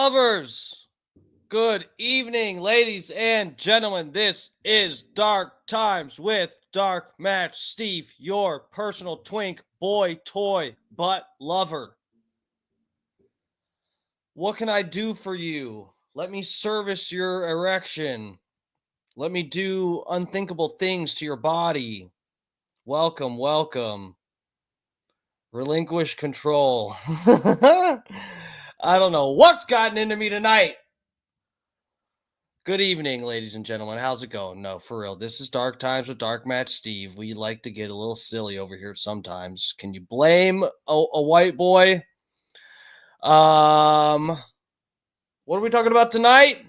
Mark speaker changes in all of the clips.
Speaker 1: Lovers, good evening, ladies and gentlemen. This is Dark Times with Dark Match Steve, your personal twink boy toy butt lover. What can I do for you? Let me service your erection. Let me do unthinkable things to your body. Welcome, welcome. Relinquish control. I don't know what's gotten into me tonight. Good evening, ladies and gentlemen. How's it going? No, for real. This is Dark Times with Dark Match Steve. We like to get a little silly over here sometimes. Can you blame a white boy? What are we talking about tonight?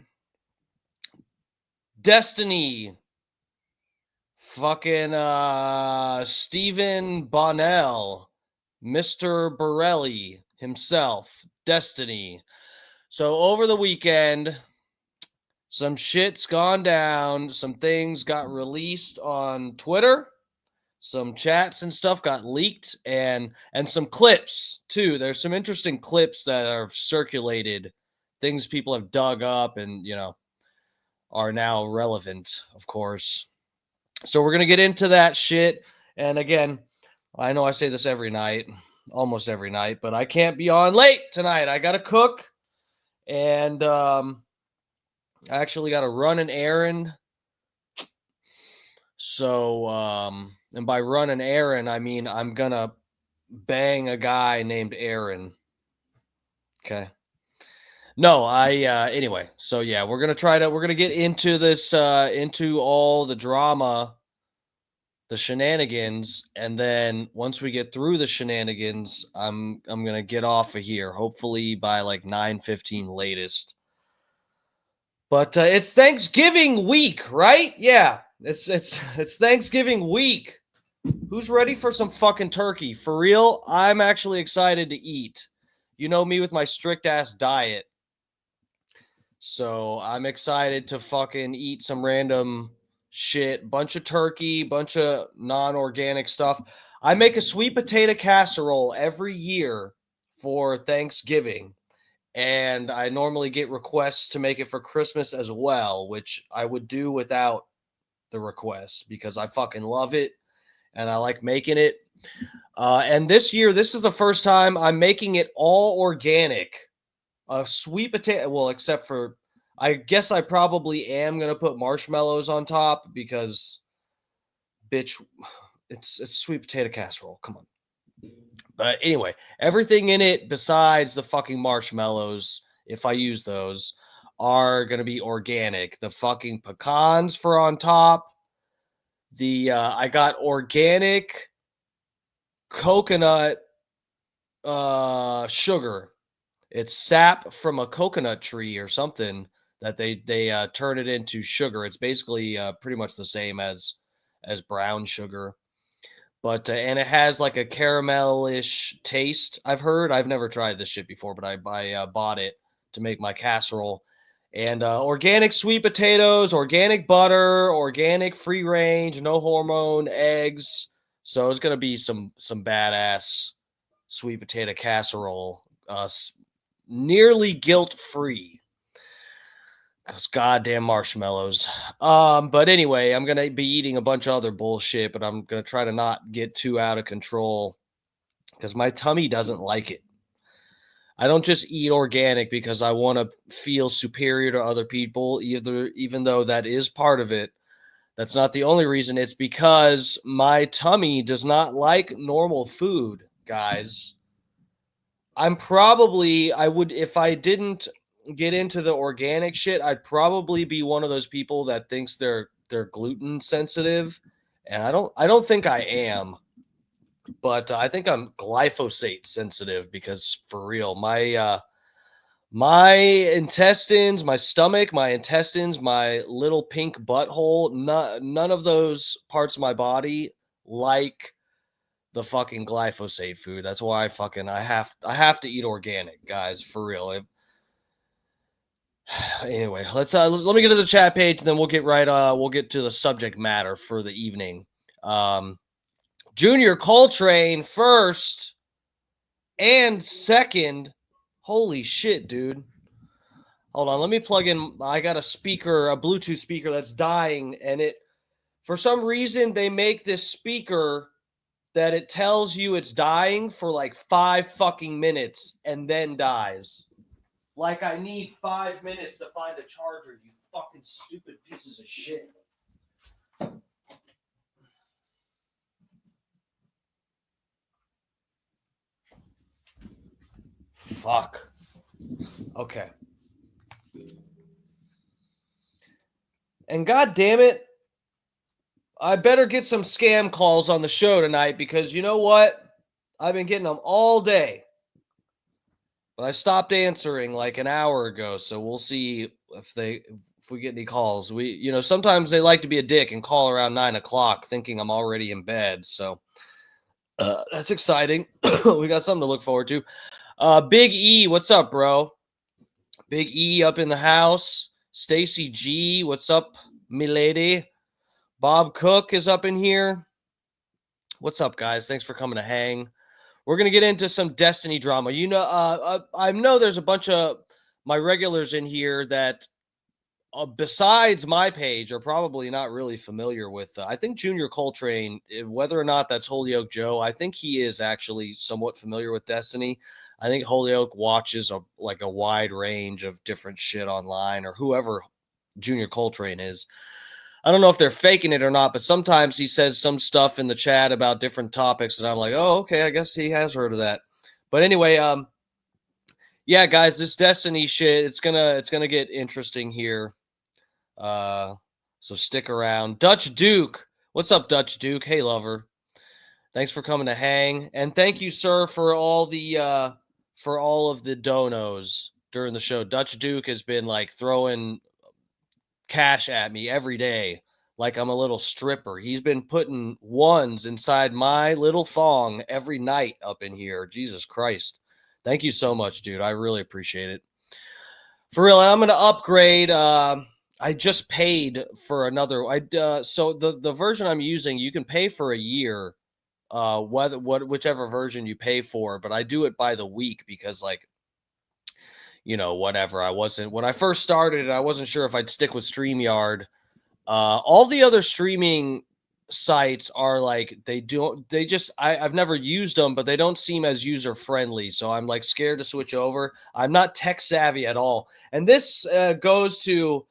Speaker 1: Destiny. Fucking Stephen Bonnell. Mr. Borelli himself. Destiny. So over the weekend, some shit's gone down. Some things got released on Twitter. Some chats and stuff got leaked, and some clips too. There's some interesting clips that are circulated, things people have dug up and are now relevant, of course. So we're gonna get into that shit. And again, I know I say this every night, almost every night, but I can't be on late tonight. I gotta cook, and I actually got to run an errand. So, and by run an errand, I mean I'm gonna bang a guy named Aaron. Okay. No, anyway, so yeah, we're gonna get into this, into all the drama, the shenanigans, and then once we get through the shenanigans, I'm gonna get off of here, hopefully by like 9:15 latest. But it's Thanksgiving week, right? Yeah, it's Thanksgiving week. Who's ready for some fucking turkey? For real, I'm actually excited to eat. You know me with my strict ass diet. So I'm excited to fucking eat some random shit, bunch of turkey, bunch of non-organic stuff. I make a sweet potato casserole every year for Thanksgiving. And I normally get requests to make it for Christmas as well, which I would do without the request because I fucking love it and I like making it. And this year, this is the first time I'm making it all organic. A sweet potato, well, except for, I guess I probably am going to put marshmallows on top because, bitch, it's sweet potato casserole. Come on. But anyway, everything in it besides the fucking marshmallows, if I use those, are going to be organic. The fucking pecans for on top. I got organic coconut sugar. It's sap from a coconut tree or something that they turn it into sugar. It's basically pretty much the same as brown sugar. But and it has like a caramelish taste. I've heard. I've never tried this shit before, but I bought it to make my casserole. And organic sweet potatoes, organic butter, organic free range, no hormone eggs. So it's gonna be some badass sweet potato casserole. Nearly guilt free. Those goddamn marshmallows. But anyway, I'm gonna be eating a bunch of other bullshit, but I'm gonna try to not get too out of control because my tummy doesn't like it. I don't just eat organic because I want to feel superior to other people, even though that is part of it. That's not the only reason. It's because my tummy does not like normal food, guys. I would, if I didn't get into the organic shit, I'd probably be one of those people that thinks they're gluten sensitive, and I don't think I am, but I think I'm glyphosate sensitive because for real, my intestines, my stomach, my intestines, my little pink butthole, none of those parts of my body like the fucking glyphosate food. That's why I have to eat organic, guys, for real. Anyway, let me get to the chat page and then we'll get to the subject matter for the evening. Junior Coltrane first and second. Holy shit, dude. Hold on, let me plug in. I got a speaker, a Bluetooth speaker that's dying, and it, for some reason, they make this speaker that it tells you it's dying for like 5 fucking minutes and then dies. Like I need 5 minutes to find a charger, you fucking stupid pieces of shit. Fuck. Okay. And god damn it, I better get some scam calls on the show tonight because you know what? I've been getting them all day. But I stopped answering like an hour ago, so we'll see if we get any calls. Sometimes they like to be a dick and call around 9 o'clock thinking I'm already in bed. So that's exciting. We got something to look forward to. Big E, what's up, bro? Big E up in the house. Stacy G, what's up, milady? Bob Cook is up in here. What's up, guys? Thanks for coming to hang. We're going to get into some Destiny drama. I know there's a bunch of my regulars in here that, besides my page, are probably not really familiar with. I think Junior Coltrane, whether or not that's Holyoke Joe, I think he is actually somewhat familiar with Destiny. I think Holyoke watches a wide range of different shit online, or whoever Junior Coltrane is. I don't know if they're faking it or not, but sometimes he says some stuff in the chat about different topics, and I'm like, oh, okay, I guess he has heard of that. But anyway, yeah, guys, this Destiny shit, it's gonna get interesting here. So stick around. Dutch Duke, what's up, Dutch Duke? Hey, lover, thanks for coming to hang, and thank you, sir, for all of the donos during the show. Dutch Duke has been like throwing cash at me every day like I'm a little stripper. He's been putting ones inside my little thong every night up in here. Jesus Christ. Thank you so much, dude. I really appreciate it. For real, I'm going to upgrade. I just paid for another. So the version I'm using, you can pay for a year, whichever version you pay for, but I do it by the week because whatever. When I first started, I wasn't sure if I'd stick with StreamYard. All the other streaming sites are like, I've never used them, but they don't seem as user friendly. So I'm like scared to switch over. I'm not tech savvy at all. And this goes to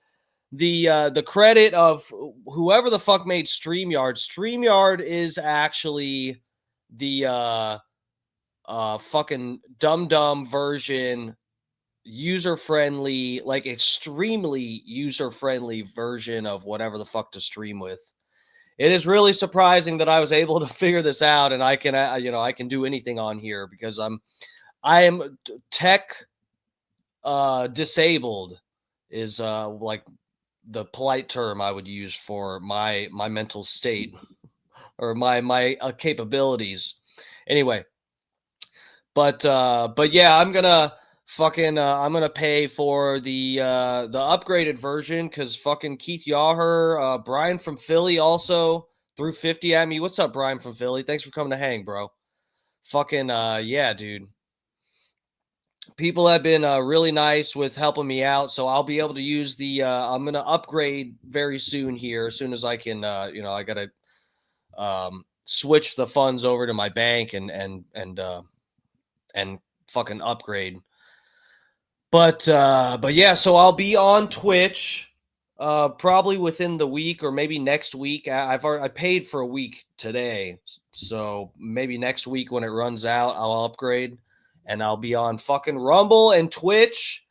Speaker 1: the credit of whoever the fuck made StreamYard. StreamYard is actually the fucking dumb version, user-friendly, like extremely user-friendly version of whatever the fuck to stream with. It is really surprising that I was able to figure this out, and I can do anything on here because I am tech disabled is like the polite term I would use for my mental state or my capabilities. Anyway, but yeah, I'm gonna pay for the upgraded version because fucking Keith Yaher, Brian from Philly also threw 50 at me. What's up, Brian from Philly? Thanks for coming to hang, bro. Fucking yeah, dude. People have been really nice with helping me out, so I'll be able to use the. I'm gonna upgrade very soon here, as soon as I can. I gotta switch the funds over to my bank and fucking upgrade. But yeah, so I'll be on Twitch probably within the week or maybe next week. I paid for a week today, so maybe next week when it runs out, I'll upgrade and I'll be on fucking Rumble and Twitch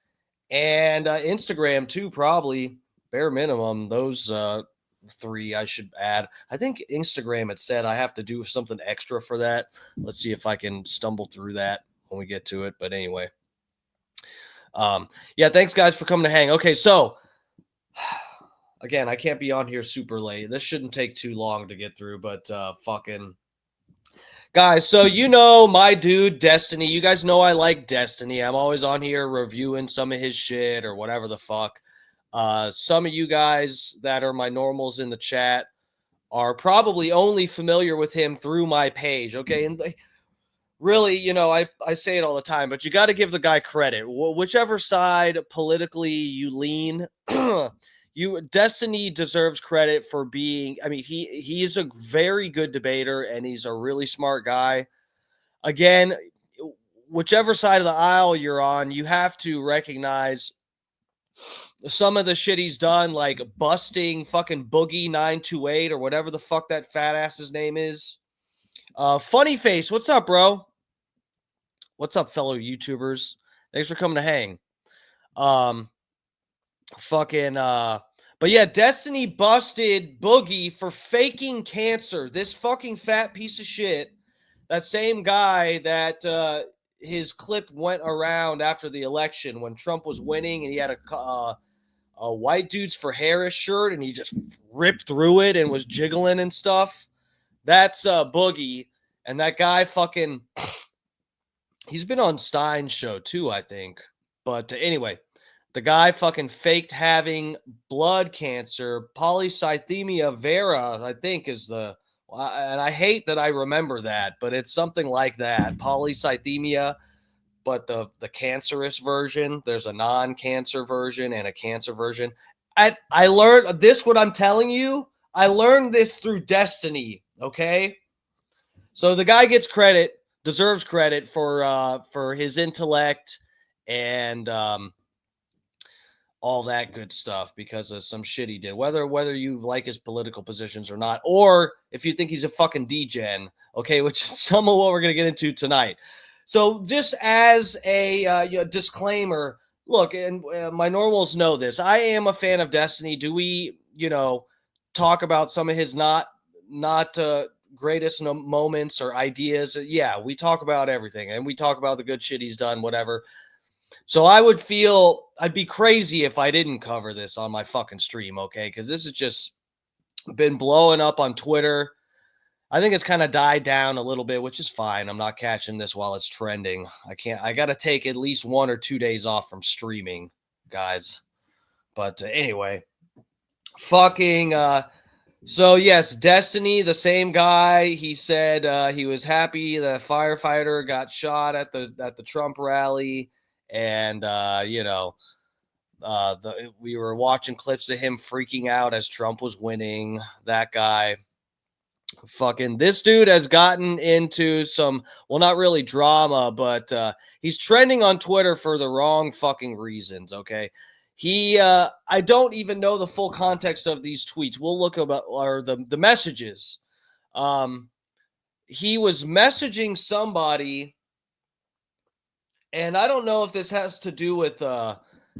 Speaker 1: and Instagram too, probably bare minimum. Those three I should add. I think Instagram, it said I have to do something extra for that. Let's see if I can stumble through that when we get to it. But anyway. Yeah, thanks guys for coming to hang. Okay, so again, I can't be on here super late. This shouldn't take too long to get through, but fucking guys, so my dude Destiny. You guys know I like Destiny. I'm always on here reviewing some of his shit or whatever the fuck. Some of you guys that are my normals in the chat are probably only familiar with him through my page, okay? And really, I say it all the time, but you got to give the guy credit. Whichever side politically you lean, Destiny deserves credit for being. I mean, he is a very good debater, and he's a really smart guy. Again, whichever side of the aisle you're on, you have to recognize some of the shit he's done, like busting fucking Boogie 928 or whatever the fuck that fat ass's name is. Funny Face, what's up, bro? What's up, fellow YouTubers? Thanks for coming to hang. Fucking but yeah, Destiny busted Boogie for faking cancer. This fucking fat piece of shit. That same guy that his clip went around after the election when Trump was winning, and he had a White Dudes for Harris shirt, and he just ripped through it and was jiggling and stuff. That's Boogie, and that guy fucking. He's been on Stein's show too, I think. But anyway, the guy fucking faked having blood cancer, polycythemia vera, I think is the. And I hate that I remember that, but it's something like that. Polycythemia, but the cancerous version. There's a non-cancer version and a cancer version. I learned this, what I'm telling you, I learned this through Destiny, okay? So the guy gets credit, deserves credit for his intellect and all that good stuff because of some shit he did. Whether you like his political positions or not, or if you think he's a fucking degen, okay, which is some of what we're gonna get into tonight. So just as a disclaimer, look, and my normals know this. I am a fan of Destiny. Do we, talk about some of his not greatest moments or ideas? Yeah, we talk about everything, and we talk about the good shit he's done, whatever. So I'd be crazy if I didn't cover this on my fucking stream, okay? Because this has just been blowing up on Twitter. I think it's kind of died down a little bit, which is fine. I'm not catching this while it's trending. I got to take at least 1 or 2 days off from streaming, guys. But anyway, fucking, so yes, Destiny, the same guy, he said he was happy the firefighter got shot at the Trump rally. And, we were watching clips of him freaking out as Trump was winning. That guy. Fucking this dude has gotten into some, well, not really drama, but he's trending on Twitter for the wrong fucking reasons, okay? I don't even know the full context of these tweets. We'll look about or the messages. He was messaging somebody, and I don't know if this has to do with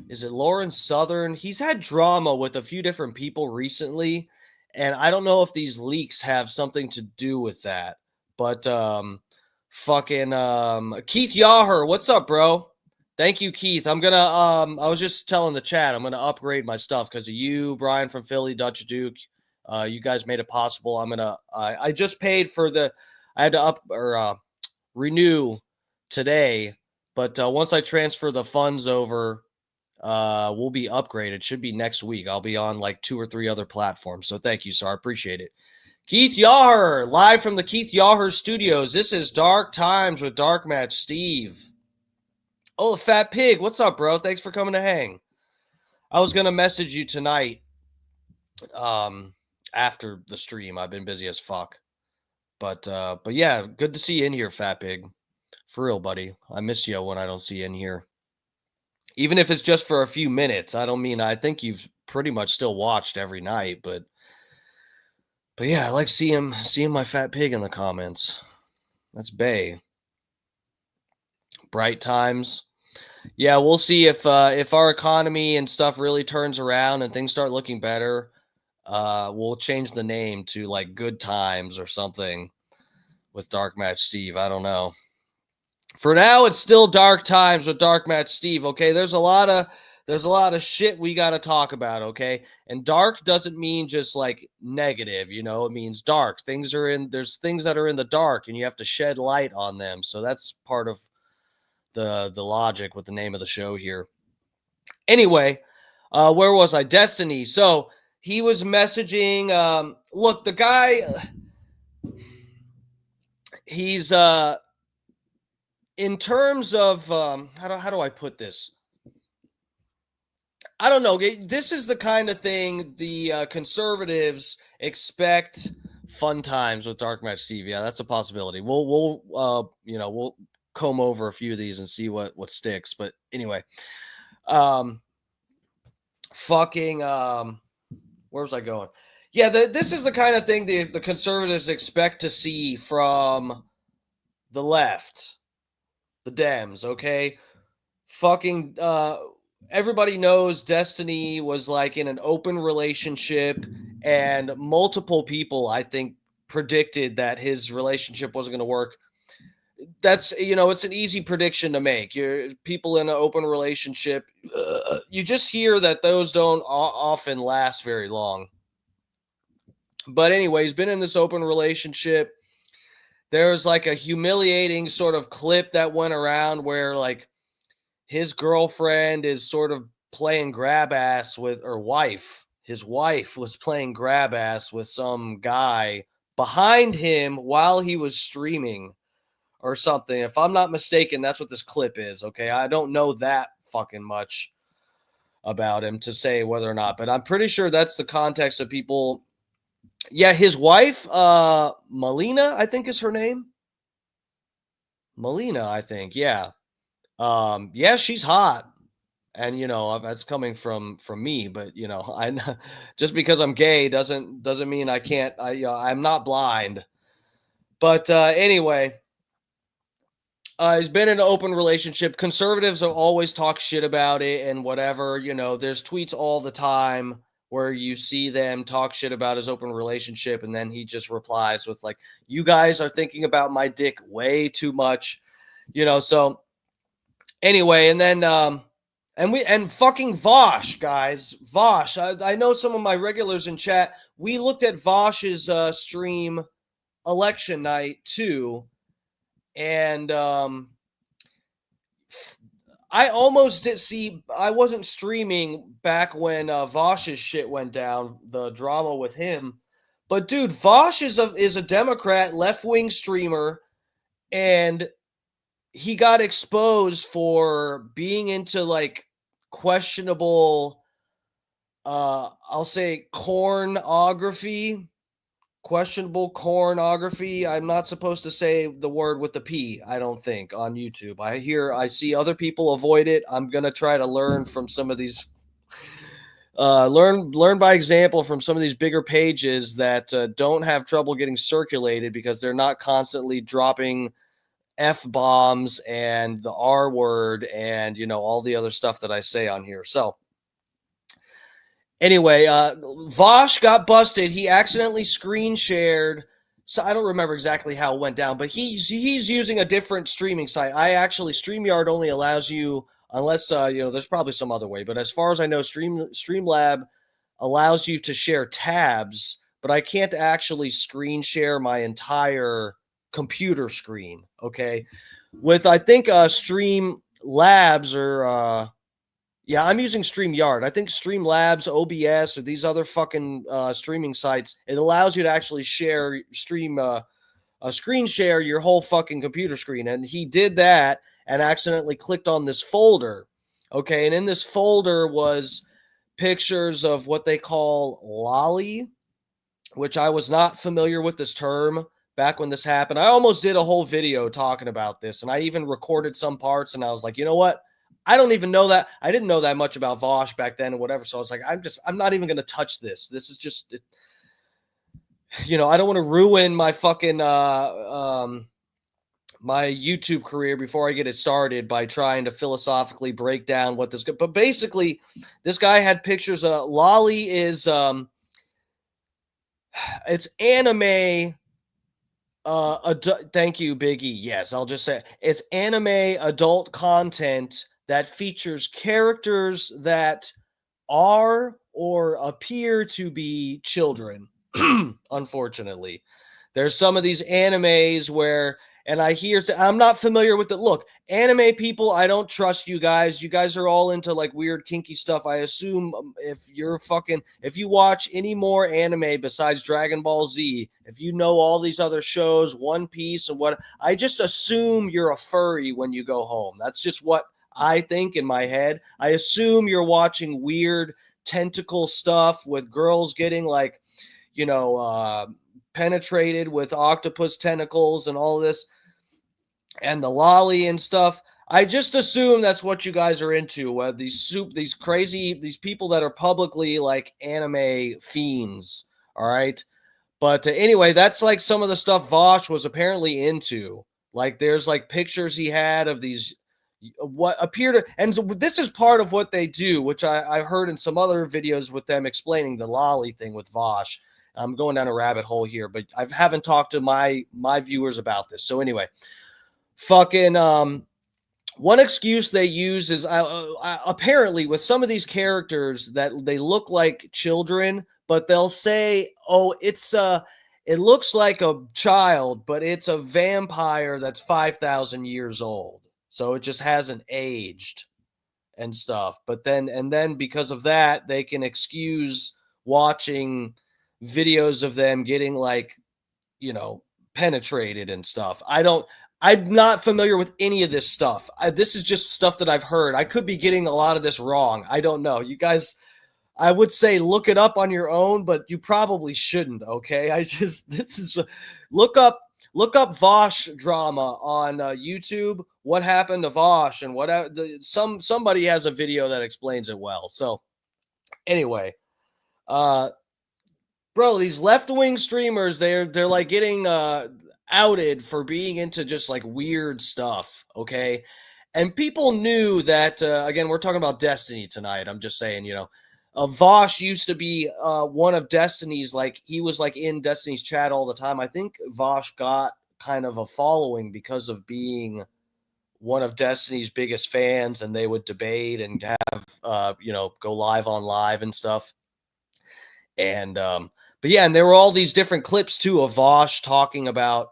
Speaker 1: is it Lauren Southern? He's had drama with a few different people recently. And I don't know if these leaks have something to do with that. But fucking Keith Yaher, what's up, bro? Thank you, Keith. I'm gonna I was just telling the chat I'm gonna upgrade my stuff because of you, Brian from Philly, Dutch Duke. You guys made it possible. I just paid for I had to renew today, but once I transfer the funds over, we'll be upgraded. Should be next week. I'll be on like 2 or 3 other platforms. So thank you, sir. I appreciate it. Keith Yaher, live from the Keith Yaher studios. This is Dark Times with Dark Match Steve. Oh, the Fat Pig. What's up, bro? Thanks for coming to hang. I was gonna message you tonight after the stream. I've been busy as fuck. But yeah, good to see you in here, Fat Pig. For real, buddy. I miss you when I don't see you in here. Even if it's just for a few minutes. I think you've pretty much still watched every night, but yeah, I like seeing my Fat Pig in the comments. That's Bay. Bright times. Yeah, we'll see if our economy and stuff really turns around and things start looking better. We'll change the name to like Good Times or something with Dark Match Steve. I don't know. For now, it's still Dark Times with Dark Match Steve. Okay, there's a lot of shit we got to talk about. Okay, and dark doesn't mean just like negative. It means dark. There's things that are in the dark, and you have to shed light on them. So that's part of the logic with the name of the show here. Anyway, where was I? Destiny. So he was messaging. Look, the guy. He's in terms of how do I put this? I don't know. This is the kind of thing the conservatives expect. Fun times with Dark Match Steve. Yeah, that's a possibility. We'll comb over a few of these and see what sticks. But anyway, um, fucking where was I going? Yeah, this is the kind of thing the conservatives expect to see from the left, the Dems. Okay, fucking everybody knows Destiny was like in an open relationship, and multiple people, I think, predicted that his relationship wasn't going to work. That's, it's an easy prediction to make. You're people in an open relationship, you just hear that those don't often last very long. But anyway, he's been in this open relationship. There's like a humiliating sort of clip that went around where like his girlfriend is sort of playing grab ass with, or wife, his wife was playing grab ass with some guy behind him while he was streaming or something. If I'm not mistaken, that's what this clip is. Okay. I don't know that fucking much about him to say whether or not, but I'm pretty sure that's the context of people. Yeah. His wife, Melina, I think is her name. Melina, I think. Yeah. Yeah, she's hot. And that's coming from me, but I just because I'm gay doesn't mean I can't. I'm not blind. But anyway, he's been in an open relationship. Conservatives will always talk shit about it and whatever. There's tweets all the time where you see them talk shit about his open relationship, and then he just replies with like, "You guys are thinking about my dick way too much," So anyway, and then and fucking Vosh, guys. Vosh. I know some of my regulars in chat. We looked at Vosh's stream election night too. And I almost did see, I wasn't streaming back when Vosh's shit went down, the drama with him. But dude, Vosh is a Democrat left-wing streamer, and he got exposed for being into like questionable I'll say questionable pornography. I'm not supposed to say the word with the P, I don't think, on YouTube. I see other people avoid it. I'm going to try to learn from some of these learn by example from some of these bigger pages that don't have trouble getting circulated because they're not constantly dropping F bombs and the R word and all the other stuff that I say on here. So anyway, Vosh got busted. He accidentally screen shared. So I don't remember exactly how it went down, but he's using a different streaming site. StreamYard only allows you, unless there's probably some other way, but as far as I know, Streamlab allows you to share tabs, but I can't actually screen share my entire computer screen. Okay, with I think Streamlabs or yeah, I'm using StreamYard. I think Streamlabs, OBS, or these other fucking streaming sites, it allows you to actually screen share your whole fucking computer screen. And he did that and accidentally clicked on this folder. Okay, and in this folder was pictures of what they call lolly, which I was not familiar with this term back when this happened. I almost did a whole video talking about this, and I even recorded some parts, and I was like, you know what? I don't even know that. I didn't know that much about Vosh back then or whatever. So I was like, I'm not even going to touch this. This is just, I don't want to ruin my fucking, my YouTube career before I get it started by trying to philosophically break down what this, but basically this guy had pictures. Lolly is, it's anime. Thank you, Biggie. Yes, I'll just say it's anime adult content that features characters that are or appear to be children. Unfortunately, there's some of these animes where and I hear, I'm not familiar with it. Look, anime people, I don't trust you guys. You guys are all into like weird kinky stuff. I assume if you watch any more anime besides Dragon Ball Z, if you know all these other shows, One Piece and what, I just assume you're a furry when you go home. That's just what I think in my head. I assume you're watching weird tentacle stuff with girls getting like, penetrated with octopus tentacles and all this and the lolly and stuff. I just assume that's what you guys are into. These crazy, these people that are publicly like anime fiends. All right. But anyway, that's like some of the stuff Vosh was apparently into. Like there's like pictures he had of these what appear to, and so this is part of what they do, which I heard in some other videos with them explaining the lolly thing with Vosh. I'm going down a rabbit hole here, but I haven't talked to my viewers about this. So anyway, fucking one excuse they use is apparently with some of these characters that they look like children, but they'll say, "Oh, it looks like a child, but it's a vampire that's 5,000 years old, so it just hasn't aged and stuff." But then because of that, they can excuse watching videos of them getting like, penetrated and stuff. I'm not familiar with any of this stuff. This is just stuff that I've heard. I could be getting a lot of this wrong. I don't know. You guys, I would say look it up on your own, but you probably shouldn't. Okay, look up Vosh drama on YouTube. What happened to Vosh and somebody has a video that explains it well. So anyway, bro, these left-wing streamers, they're like getting outed for being into just like weird stuff, okay? And people knew that again, we're talking about Destiny tonight. I'm just saying, Vosh used to be one of Destiny's, like he was like in Destiny's chat all the time. I think Vosh got kind of a following because of being one of Destiny's biggest fans, and they would debate and have go live on live and stuff. And but yeah, and there were all these different clips too of Vosh talking about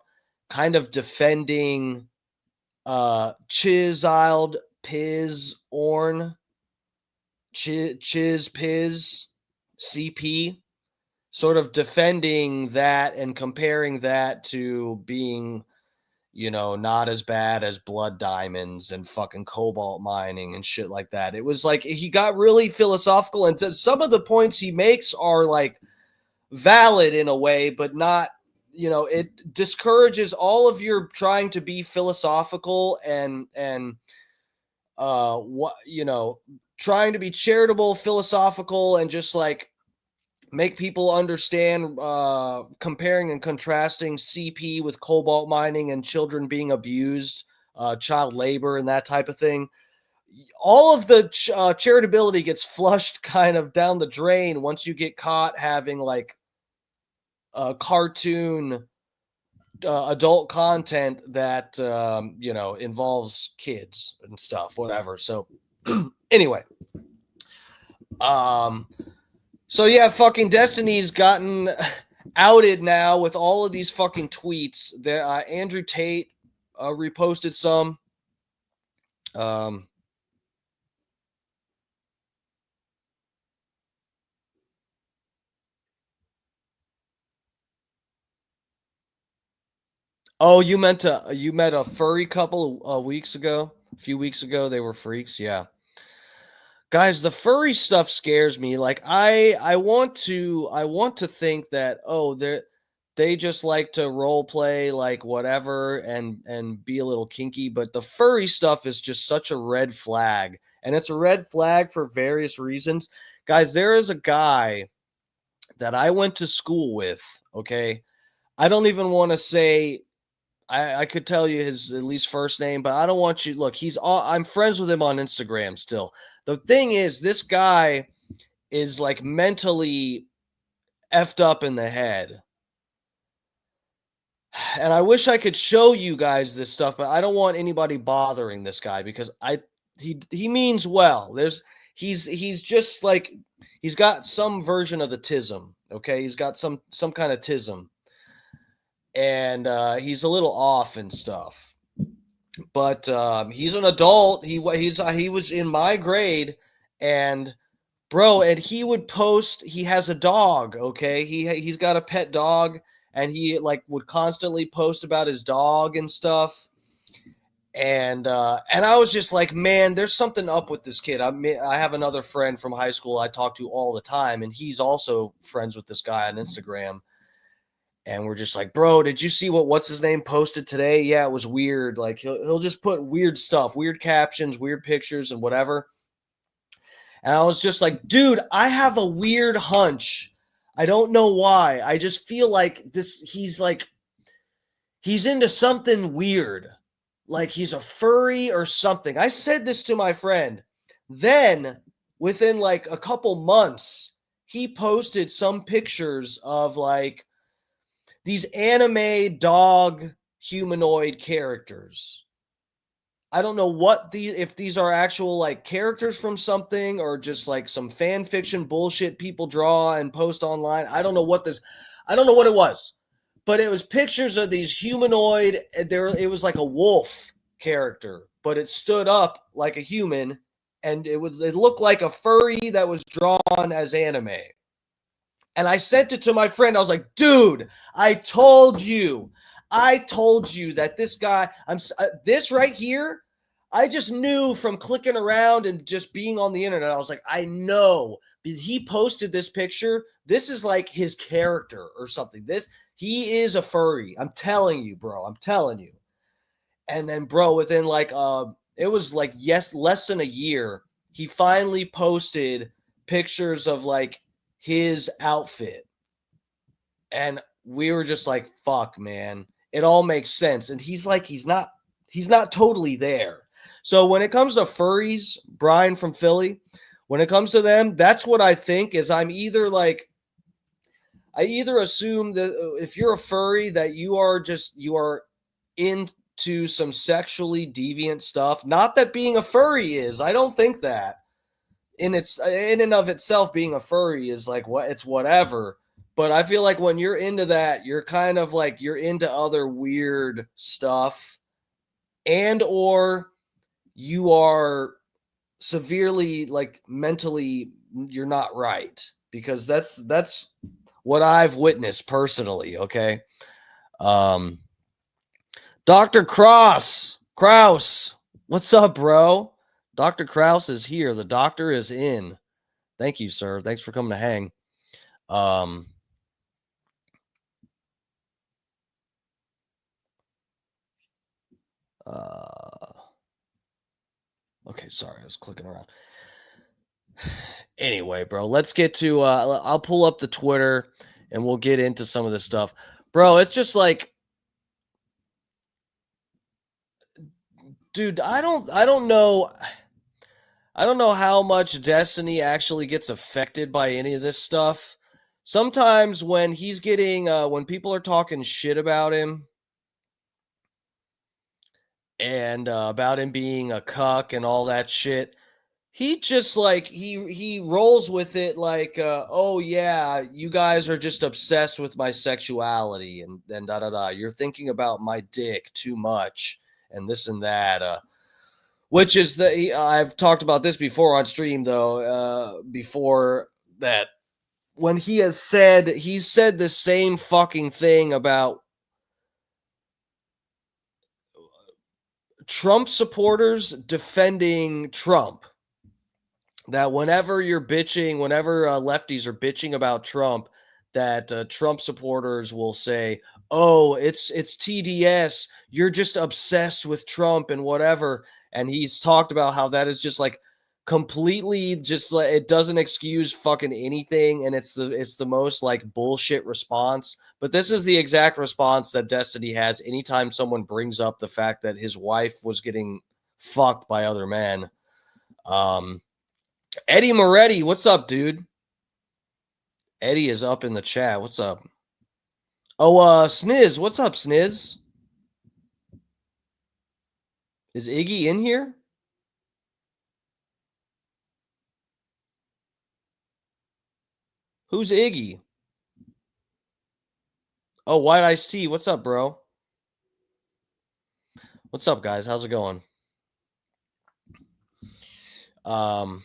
Speaker 1: kind of defending Child Piz Orn, Chiz Piz CP, sort of defending that and comparing that to being, not as bad as blood diamonds and fucking cobalt mining and shit like that. It was like he got really philosophical, and some of the points he makes are like valid in a way, but not, it discourages all of your trying to be philosophical and trying to be charitable, philosophical, and just like make people understand comparing and contrasting CP with cobalt mining and children being abused, child labor and that type of thing. All of the charitability gets flushed kind of down the drain once you get caught having like cartoon adult content that involves kids and stuff, whatever. So anyway, so yeah, fucking Destiny's gotten outed now with all of these fucking tweets. There, Andrew Tate reposted some. Oh, you met a furry couple weeks ago, a few weeks ago. They were freaks, yeah. Guys, the furry stuff scares me. Like I want to think that they just like to role play like whatever and be a little kinky, but the furry stuff is just such a red flag. And it's a red flag for various reasons. Guys, there is a guy that I went to school with, okay? I don't even want to say I could tell you his at least first name, but I don't want you. Look, I'm friends with him on Instagram still. The thing is, this guy is like mentally effed up in the head. And I wish I could show you guys this stuff, but I don't want anybody bothering this guy because he means well. He's just like he's got some version of the tism, okay? He's got some kind of tism. and he's a little off and stuff. But he's an adult. He was in my grade, and bro, and he would post. He has a dog. Okay, he's got a pet dog, and he like would constantly post about his dog and stuff. And I was just like, man, there's something up with this kid. I have another friend from high school I talk to all the time, and he's also friends with this guy on Instagram. And we're just like, bro, did you see what's his name posted today? Yeah, it was weird. Like he'll just put weird stuff, weird captions, weird pictures, and whatever. And I was just like, dude, I have a weird hunch. I don't know why. I just feel like this. He's into something weird, like he's a furry or something. I said this to my friend. Then, within like a couple months, he posted some pictures of like these anime dog humanoid characters. I don't know if these are actual like characters from something or just like some fan fiction bullshit people draw and post online. I don't know what it was. But it was pictures of these humanoid it was like a wolf character, but it stood up like a human, and it looked like a furry that was drawn as anime. And I sent it to my friend. I was like, dude, I told you. I told you that this guy, this right here, I just knew from clicking around and just being on the internet. I was like, I know. He posted this picture. This is like his character or something. He is a furry. I'm telling you, bro. I'm telling you. And then, bro, within like it was like less than a year, he finally posted pictures of like his outfit. And we were just like, fuck, man. It all makes sense. And he's not totally there. So when it comes to furries, Brian from Philly, when it comes to them, that's what I think is I either assume that if you're a furry that you are into some sexually deviant stuff. Not that being a furry is. I don't think that in and of itself being a furry is like what it's whatever. But I feel like when you're into that, you're kind of like you're into other weird stuff, and or you are severely like mentally you're not right, because that's what I've witnessed personally. Okay. um Dr. Kraus, what's up, bro? Dr. Kraus is here. The doctor is in. Thank you, sir. Thanks for coming to hang. Um, uh, okay, sorry, I was clicking around. Anyway, bro, let's get to I'll pull up the Twitter and we'll get into some of this stuff. Bro, it's just like, dude, I don't know how much Destiny actually gets affected by any of this stuff. Sometimes when he's getting when people are talking shit about him and about him being a cuck and all that shit, he just like he rolls with it like oh yeah, you guys are just obsessed with my sexuality and da da da. You're thinking about my dick too much and this and that. Which is I've talked about this before on stream though. Before that, when he's said the same fucking thing about Trump supporters defending Trump. That whenever lefties are bitching about Trump, that Trump supporters will say, "Oh, it's TDS. You're just obsessed with Trump and whatever." And he's talked about how that is just like completely just like it doesn't excuse fucking anything, and it's the most like bullshit response. But this is the exact response that Destiny has anytime someone brings up the fact that his wife was getting fucked by other men. Um, Eddie Moretti, what's up, dude? Eddie is up in the chat. What's up? Oh, Sniz, what's up, Sniz? Is Iggy in here? Who's Iggy? Oh, White Iced Tea. What's up, bro? What's up, guys? How's it going? Um,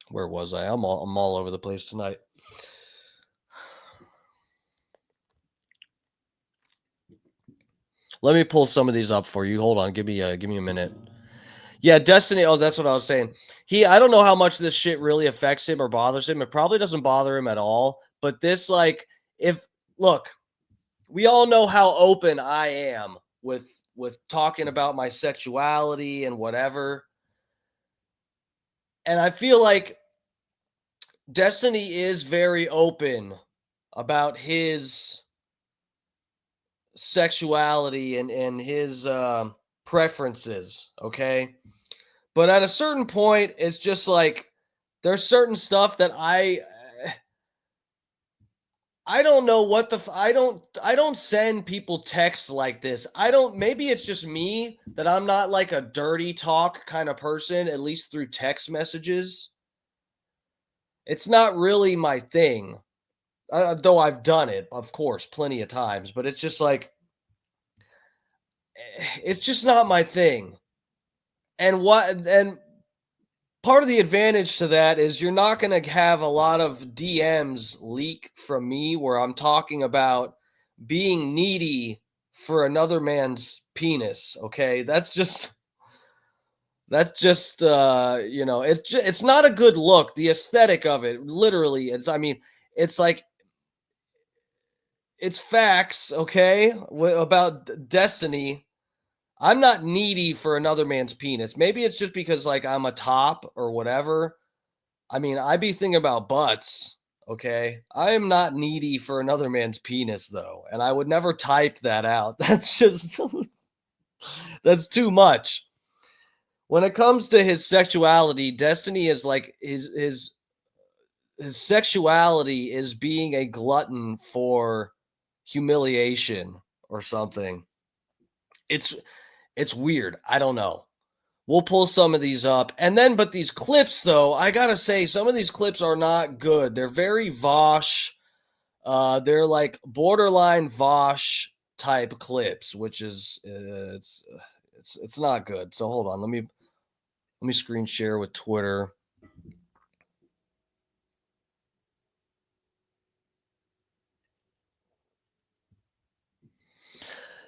Speaker 1: where was I? I'm all over the place tonight. Let me pull some of these up for you. Hold on. Give me a minute. Yeah, Destiny. Oh, that's what I was saying. I don't know how much this shit really affects him or bothers him. It probably doesn't bother him at all. But this, like, if look, we all know how open I am with talking about my sexuality and whatever. And I feel like Destiny is very open about his sexuality and his preferences, okay? But at a certain point, it's just like there's certain stuff that I don't know what the I don't send people texts like this. I don't maybe it's just me that I'm not like a dirty talk kind of person, at least through text messages. It's not really my thing. Though I've done it, of course, plenty of times, but it's just like it's just not my thing. And part of the advantage to that is you're not going to have a lot of DMs leak from me where I'm talking about being needy for another man's penis, okay? That's just it's not a good look. The aesthetic of it, literally, it's like it's facts, okay? About Destiny. I'm not needy for another man's penis. Maybe it's just because like I'm a top or whatever. I mean, I be thinking about butts, okay? I am not needy for another man's penis though, and I would never type that out. That's just that's too much. When it comes to his sexuality, Destiny is like his sexuality is being a glutton for humiliation or something. It's it's weird. I don't know. We'll pull some of these up. And then, but these clips, though, I gotta say, some of these clips are not good. They're very Vosh. They're like borderline Vosh type clips, which is it's not good. So hold on, let me screen share with Twitter.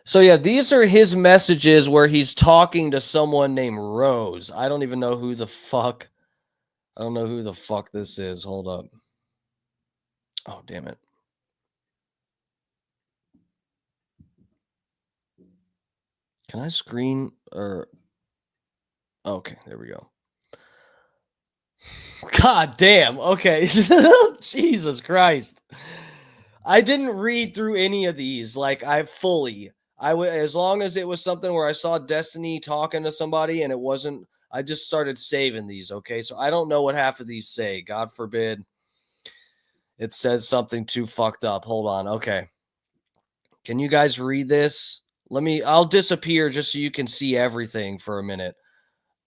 Speaker 1: So yeah, these are his messages where he's talking to someone named Rose. I don't even know who the fuck. I don't know who the fuck this is. Hold up. Oh, damn it. Can I screen or okay, there we go. God damn. Okay. Jesus Christ. I didn't read through any of these like I fully. I would as long as it was something where I saw Destiny talking to somebody and it wasn't I just started saving these, okay? So I don't know what half of these say. God forbid it says something too fucked up. Hold on. Okay. Can you guys read this? I'll disappear just so you can see everything for a minute.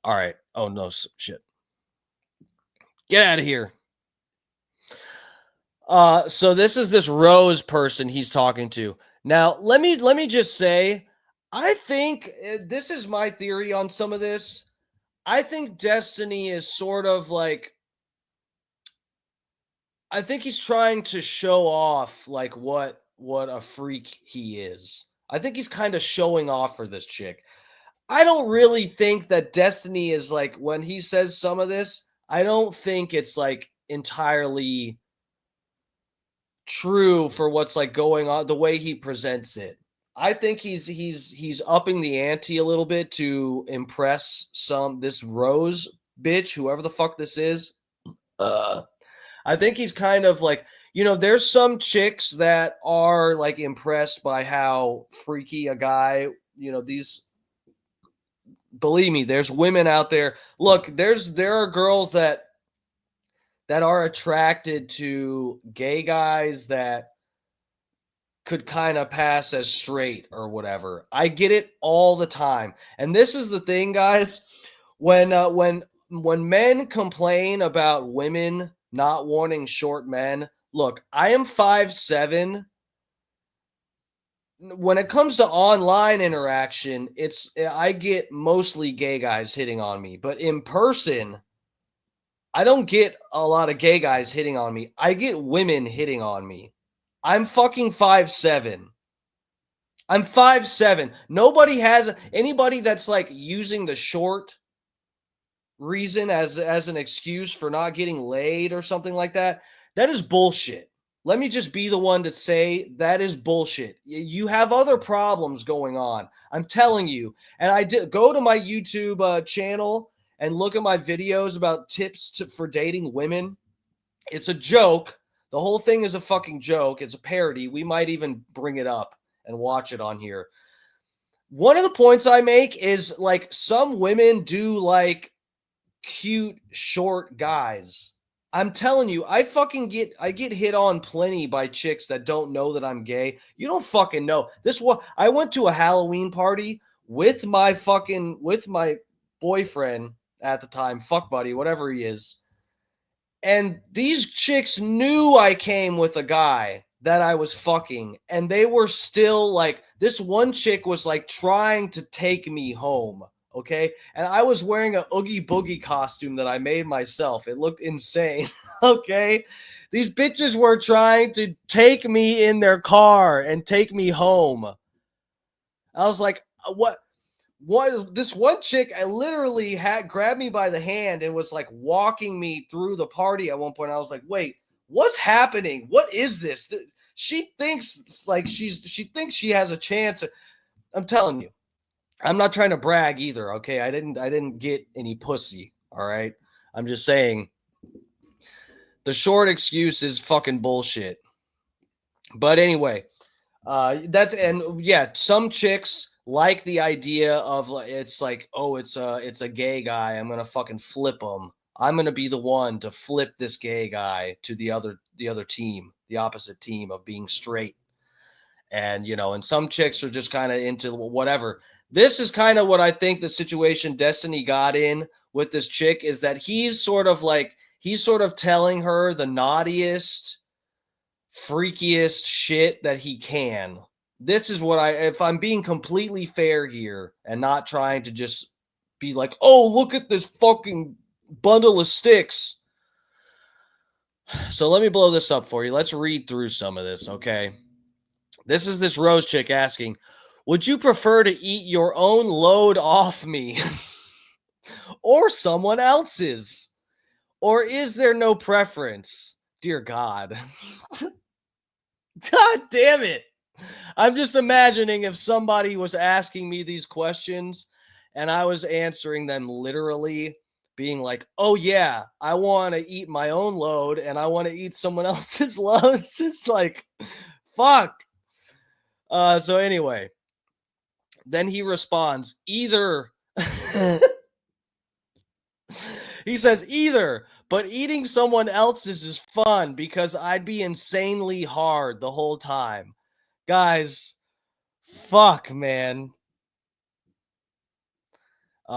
Speaker 1: All right. Oh no, shit. Get out of here. So this is this Rose person he's talking to. Now, let me just say, I think this is my theory on some of this. I think Destiny is sort of like I think he's trying to show off like what a freak he is. I think he's kind of showing off for this chick. I don't really think that Destiny is like when he says some of this, I don't think it's like entirely true for what's like going on the way he presents it. I think he's upping the ante a little bit to impress this Rose bitch, whoever the fuck this is. Uh, I think he's kind of like, there's some chicks that are like impressed by how freaky a guy, these believe me, there's women out there. Look, there are girls that are attracted to gay guys that could kind of pass as straight or whatever. I get it all the time. And this is the thing, guys, when men complain about women not wanting short men, look, I am 5'7". When it comes to online interaction, I get mostly gay guys hitting on me, but in person, I don't get a lot of gay guys hitting on me. I get women hitting on me. I'm fucking 5'7". I'm 5'7". Nobody has anybody that's like using the short reason as an excuse for not getting laid or something like that. That is bullshit. Let me just be the one to say that is bullshit. You have other problems going on. I'm telling you. And I did go to my YouTube channel and look at my videos about for dating women. It's a joke. The whole thing is a fucking joke. It's a parody. We might even bring it up and watch it on here. One of the points I make is like some women do like cute short guys. I'm telling you, I get hit on plenty by chicks that don't know that I'm gay. You don't fucking know. I went to a Halloween party with my boyfriend at the time, fuck buddy, whatever he is. And these chicks knew I came with a guy that I was fucking, and they were still like, this one chick was like trying to take me home. Okay. And I was wearing a Oogie Boogie costume that I made myself. It looked insane. Okay. These bitches were trying to take me in their car and take me home. I was like, what? This one chick, I literally had grabbed me by the hand and was like walking me through the party at one point. I was like, wait, what's happening? What is this? She thinks like she thinks she has a chance. I'm telling you, I'm not trying to brag either. Okay. I didn't get any pussy. All right. I'm just saying the short excuse is fucking bullshit. But anyway, some chicks like the idea of it's like, oh, it's a gay guy. I'm gonna fucking flip him. I'm gonna be the one to flip this gay guy to the other team, the opposite team of being straight. And and some chicks are just kind of into whatever. This is kind of what I think the situation Destiny got in with this chick is that he's sort of telling her the naughtiest, freakiest shit that he can. This is if I'm being completely fair here and not trying to just be like, oh, look at this fucking bundle of sticks. So let me blow this up for you. Let's read through some of this, okay? This is this Rose chick asking, would you prefer to eat your own load off me or someone else's? Or is there no preference? Dear God. God damn it. I'm just imagining if somebody was asking me these questions and I was answering them literally, being like, oh, yeah, I want to eat my own load and I want to eat someone else's load. It's just like, fuck. So anyway, then he responds, either. He says, either, but eating someone else's is fun because I'd be insanely hard the whole time. Guys, fuck, man.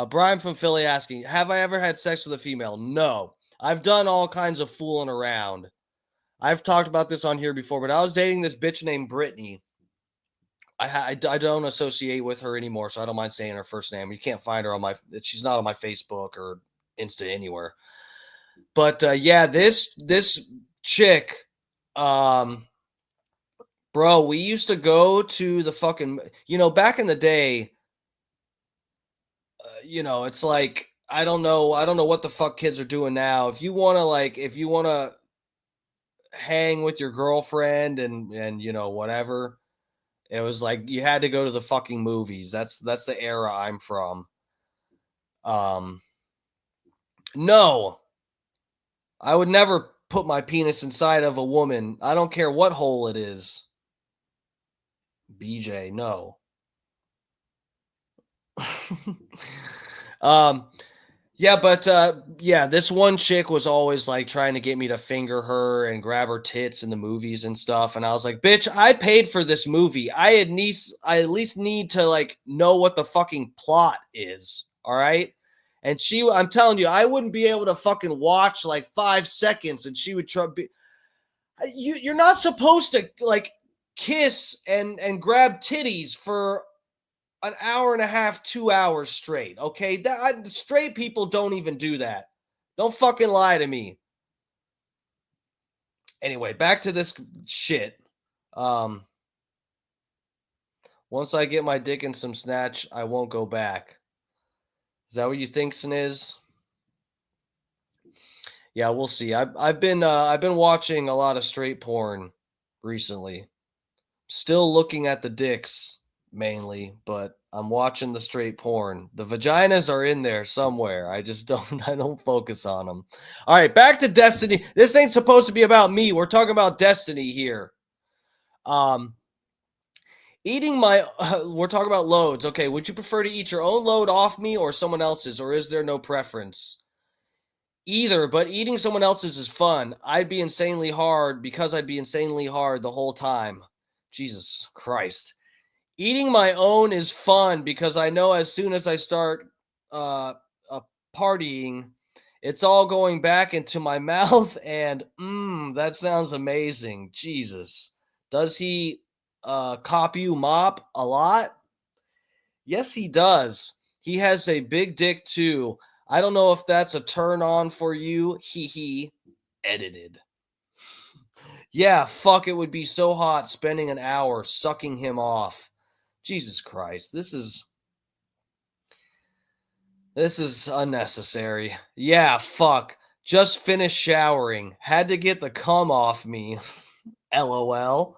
Speaker 1: Brian from Philly asking, have I ever had sex with a female? No. I've done all kinds of fooling around. I've talked about this on here before, but I was dating this bitch named Brittany. I don't associate with her anymore, so I don't mind saying her first name. You can't find her she's not on my Facebook or Insta anywhere. But yeah, this chick, bro, we used to go to the fucking, back in the day, it's like, I don't know what the fuck kids are doing now. If you want to hang with your girlfriend and whatever, it was like you had to go to the fucking movies. That's the era I'm from. No, I would never put my penis inside of a woman. I don't care what hole it is. BJ, no. Yeah, but this one chick was always like trying to get me to finger her and grab her tits in the movies and stuff. And I was like, bitch, I paid for this movie. I at least need to like know what the fucking plot is. All right. And I'm telling you, I wouldn't be able to fucking watch like 5 seconds and she would You're not supposed to like kiss and grab titties for an hour and a half, 2 hours straight. Okay, straight people don't even do that. Don't fucking lie to me. Anyway, back to this shit. Um, Once I get my dick in some snatch, I won't go back. Is that what you think, Sniz? Yeah, we'll see. I've been watching a lot of straight porn recently. Still looking at the dicks mainly, but I'm watching the straight porn. The vaginas are in there somewhere. I just don't I don't focus on them. All right, back to Destiny. This ain't supposed to be about me. We're talking about Destiny here. Um Eating my we're talking about loads. Okay, would you prefer to eat your own load off me or someone else's, or is there no preference? Either, but eating someone else's is fun. I'd be insanely hard because I'd be insanely hard the whole time. Jesus Christ. Eating my own is fun because I know as soon as I start uh, uh partying, it's all going back into my mouth and that sounds amazing. Jesus. Does he cop you mop a lot? Yes, he does. He has a big dick too. I don't know if that's a turn on for you. He edited. Yeah, fuck, it would be so hot spending an hour sucking him off. Jesus Christ. This is unnecessary. Yeah, fuck. Just finished showering. Had to get the cum off me. LOL.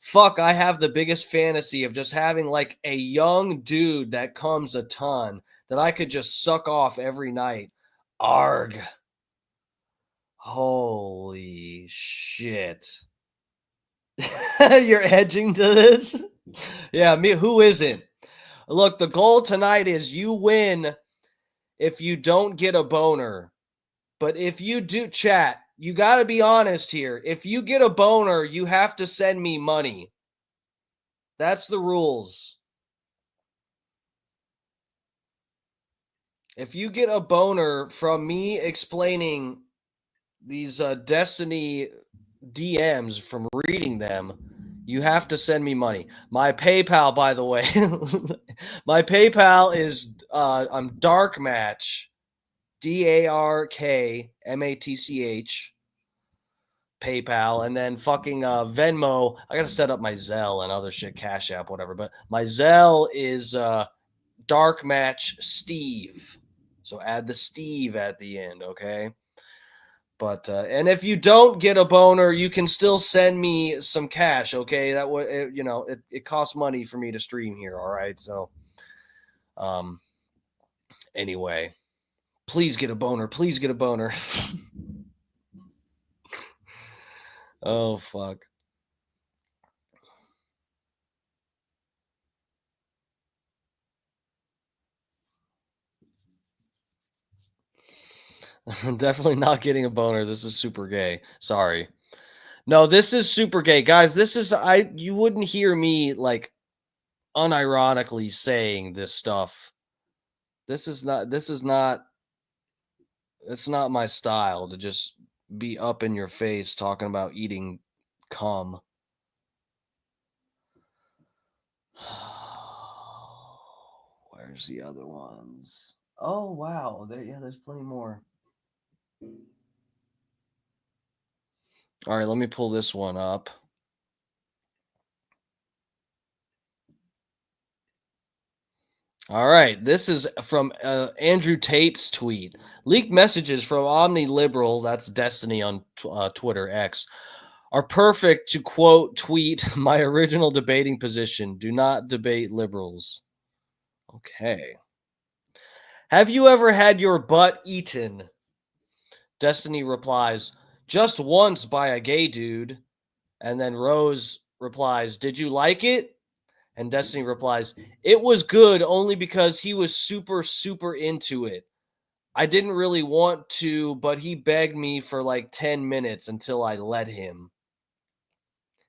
Speaker 1: Fuck, I have the biggest fantasy of just having like a young dude that comes a ton that I could just suck off every night. Arg. Holy shit. You're edging to this? Yeah, me, who isn't? Look, the goal tonight is you win if you don't get a boner. But if you do, chat, you got to be honest here. If you get a boner, you have to send me money. That's the rules. If you get a boner from me explaining these Destiny DMs from reading them, you have to send me money. My PayPal, by the way, my PayPal is I'm Dark Match, DARKMATCH, PayPal, and then fucking Venmo. I gotta set up my Zelle and other shit, Cash App, whatever. But my Zelle is Dark Match Steve. So add the Steve at the end, okay? But and if you don't get a boner, you can still send me some cash, okay? That would it costs money for me to stream here, all right? So um anyway, please get a boner, please get a boner. Oh fuck. Definitely not getting a boner. This is super gay. Sorry. No, this is super gay. Guys, this is you wouldn't hear me like unironically saying this stuff. This is not it's not my style to just be up in your face talking about eating cum. Where's the other ones? Oh wow, there's plenty more. All right, let me pull this one up. All right, this is from Andrew Tate's tweet. Leaked messages from Omni Liberal, that's Destiny on Twitter X, are perfect to quote tweet my original debating position. Do not debate liberals. Okay. Have you ever had your butt eaten? Destiny replies, just once by a gay dude. And then Rose replies, did you like it? And Destiny replies, it was good only because he was super, super into it. I didn't really want to, but he begged me for like 10 minutes until I let him.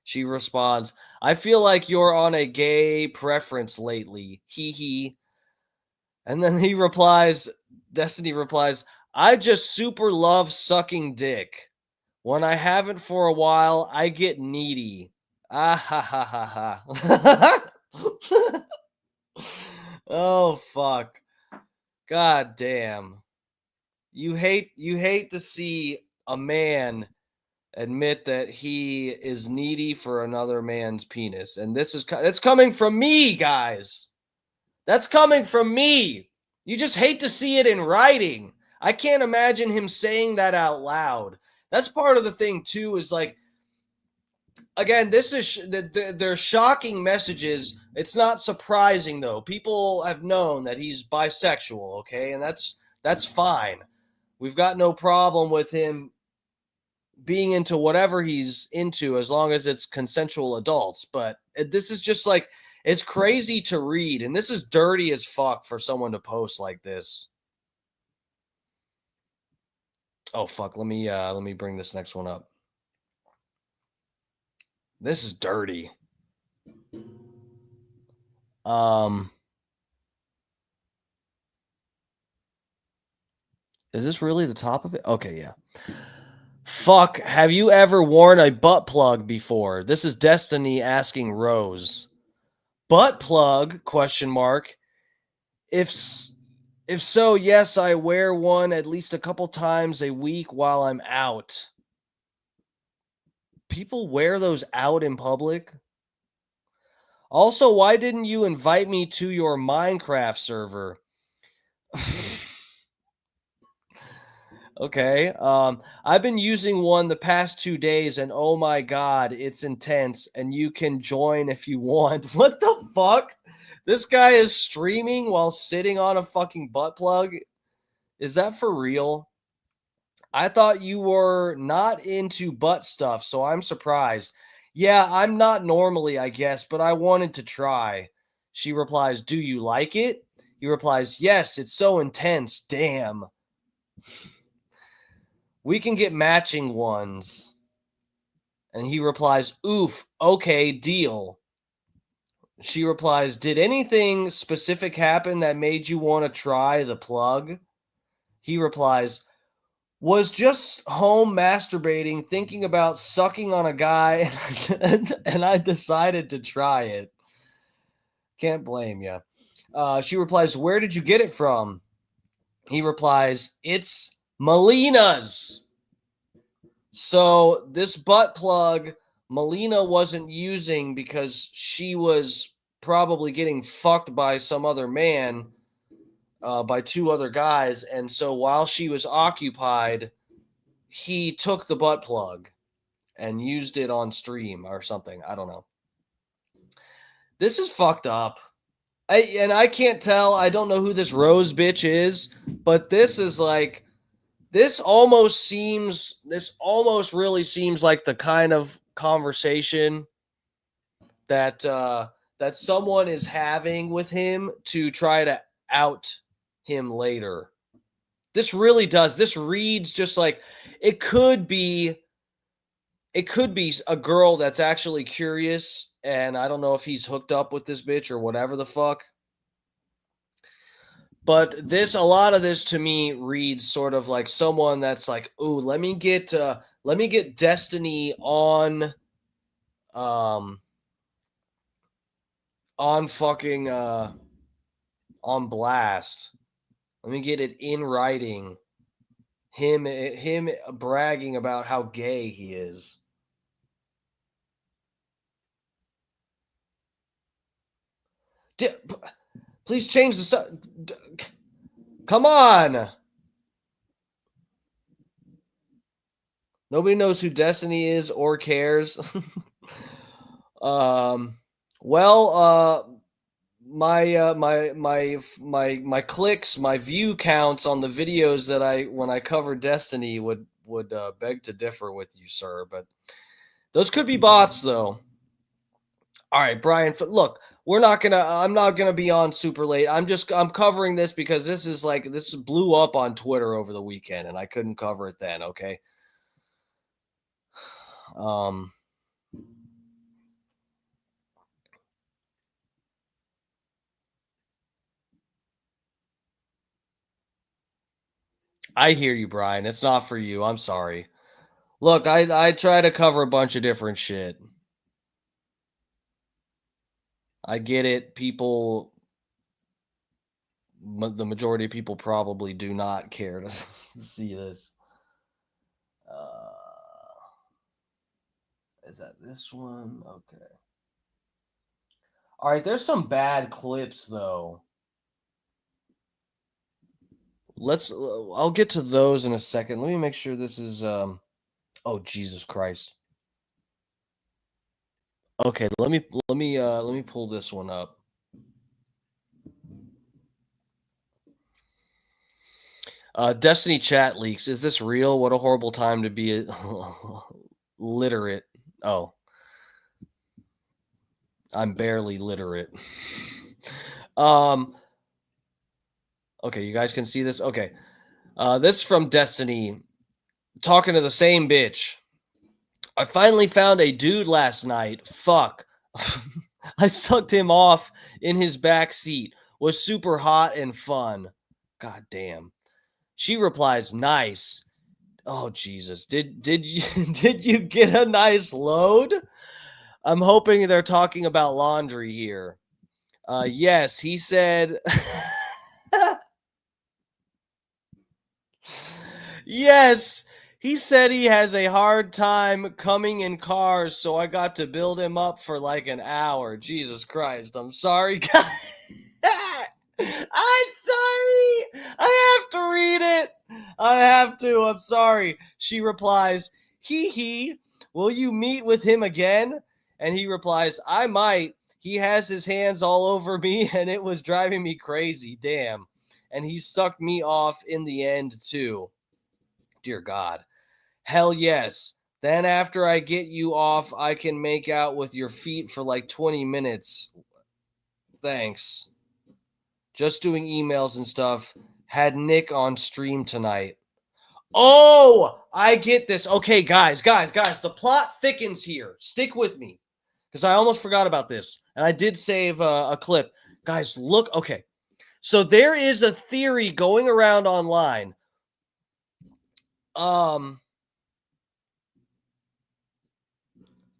Speaker 1: She responds, I feel like you're on a gay preference lately. Hee hee. And then Destiny replies, I just super love sucking dick. When I haven't for a while, I get needy. Ah ha ha ha ha. Oh fuck. God damn. You hate to see a man admit that he is needy for another man's penis. And it's coming from me, guys. That's coming from me. You just hate to see it in writing. I can't imagine him saying that out loud. That's part of the thing too is like again, this is they're shocking messages. It's not surprising though. People have known that he's bisexual, okay? And that's fine. We've got no problem with him being into whatever he's into as long as it's consensual adults. But this is just like it's crazy to read, and this is dirty as fuck for someone to post like this. Oh fuck, let me bring this next one up. This is dirty. Um is this really the top of it? Okay, yeah. Fuck, have you ever worn a butt plug before? This is Destiny asking Rose. Butt plug? Question mark. If if so, yes, I wear one at least a couple times a week while I'm out. People wear those out in public? Also, why didn't you invite me to your Minecraft server? Okay. I've been using one the past 2 days, and oh my god, it's intense. And you can join if you want. What the fuck? This guy is streaming while sitting on a fucking butt plug. Is that for real? I thought you were not into butt stuff, so I'm surprised. Yeah, I'm not normally, I guess, but I wanted to try. She replies, "Do you like it?" He replies, "Yes, it's so intense. Damn. We can get matching ones." And he replies, "Oof, okay, deal." She replies, "Did anything specific happen that made you want to try the plug?" He replies, "Was just home masturbating, thinking about sucking on a guy, and I decided to try it." Can't blame you. She replies, "Where did you get it from?" He replies, "It's Melina's." So this butt plug, Melina wasn't using because she was probably getting fucked by some other man, by two other guys. And so while she was occupied, he took the butt plug and used it on stream or something. I don't know. This is fucked up. I can't tell. I don't know who this Rose bitch is, but this is like this almost really seems like the kind of conversation that that someone is having with him to try to out him later. This really does. This reads just like it could be it could be a girl that's actually curious, and I don't know if he's hooked up with this bitch or whatever the fuck. But this a lot of this to me reads sort of like someone that's like, "Ooh, let me get Destiny um on fucking on blast. Let me get it in writing. Him bragging about how gay he is." D- Please change the come on. Nobody knows who Destiny is or cares. um, well, my clicks, my view counts on the videos that I when I cover Destiny would beg to differ with you, sir. But those could be bots, though. All right, Brian. Look, we're not gonna. I'm not gonna be on super late. I'm covering this because this blew up on Twitter over the weekend, and I couldn't cover it then. Okay. Um, I hear you, Brian. It's not for you. I'm sorry. Look, I try to cover a bunch of different shit. I get it. The majority of people probably do not care to see this. Uh, is that this one? Okay. All right, there's some bad clips though. I'll get to those in a second. Let me make sure this is oh Jesus Christ. Okay, let me pull this one up. Destiny chat leaks. Is this real? What a horrible time to be literate. Oh, I'm barely literate. um okay, you guys can see this. Okay. This from Destiny talking to the same bitch. I finally found a dude last night. Fuck. I sucked him off in his back seat. Was super hot and fun. God damn. She replies, "Nice." Oh Jesus. Did you did you get a nice load? I'm hoping they're talking about laundry here. Yes, he said Yes, he said he has a hard time coming in cars, so I got to build him up for like an hour. Jesus Christ, I'm sorry, guys. I'm sorry. I have to read it. I have to. I'm sorry. She replies, "Hee hee. Will you meet with him again?" And he replies, "I might. He has his hands all over me, and it was driving me crazy. Damn. And he sucked me off in the end, too." Dear God. Hell yes. Then after I get you off, I can make out with your feet for like 20 minutes. Thanks. Just doing emails and stuff. Had Nick on stream tonight. Oh, I get this. Okay, guys. The plot thickens here. Stick with me because I almost forgot about this. And I did save a clip. Guys, look. Okay. So there is a theory going around online.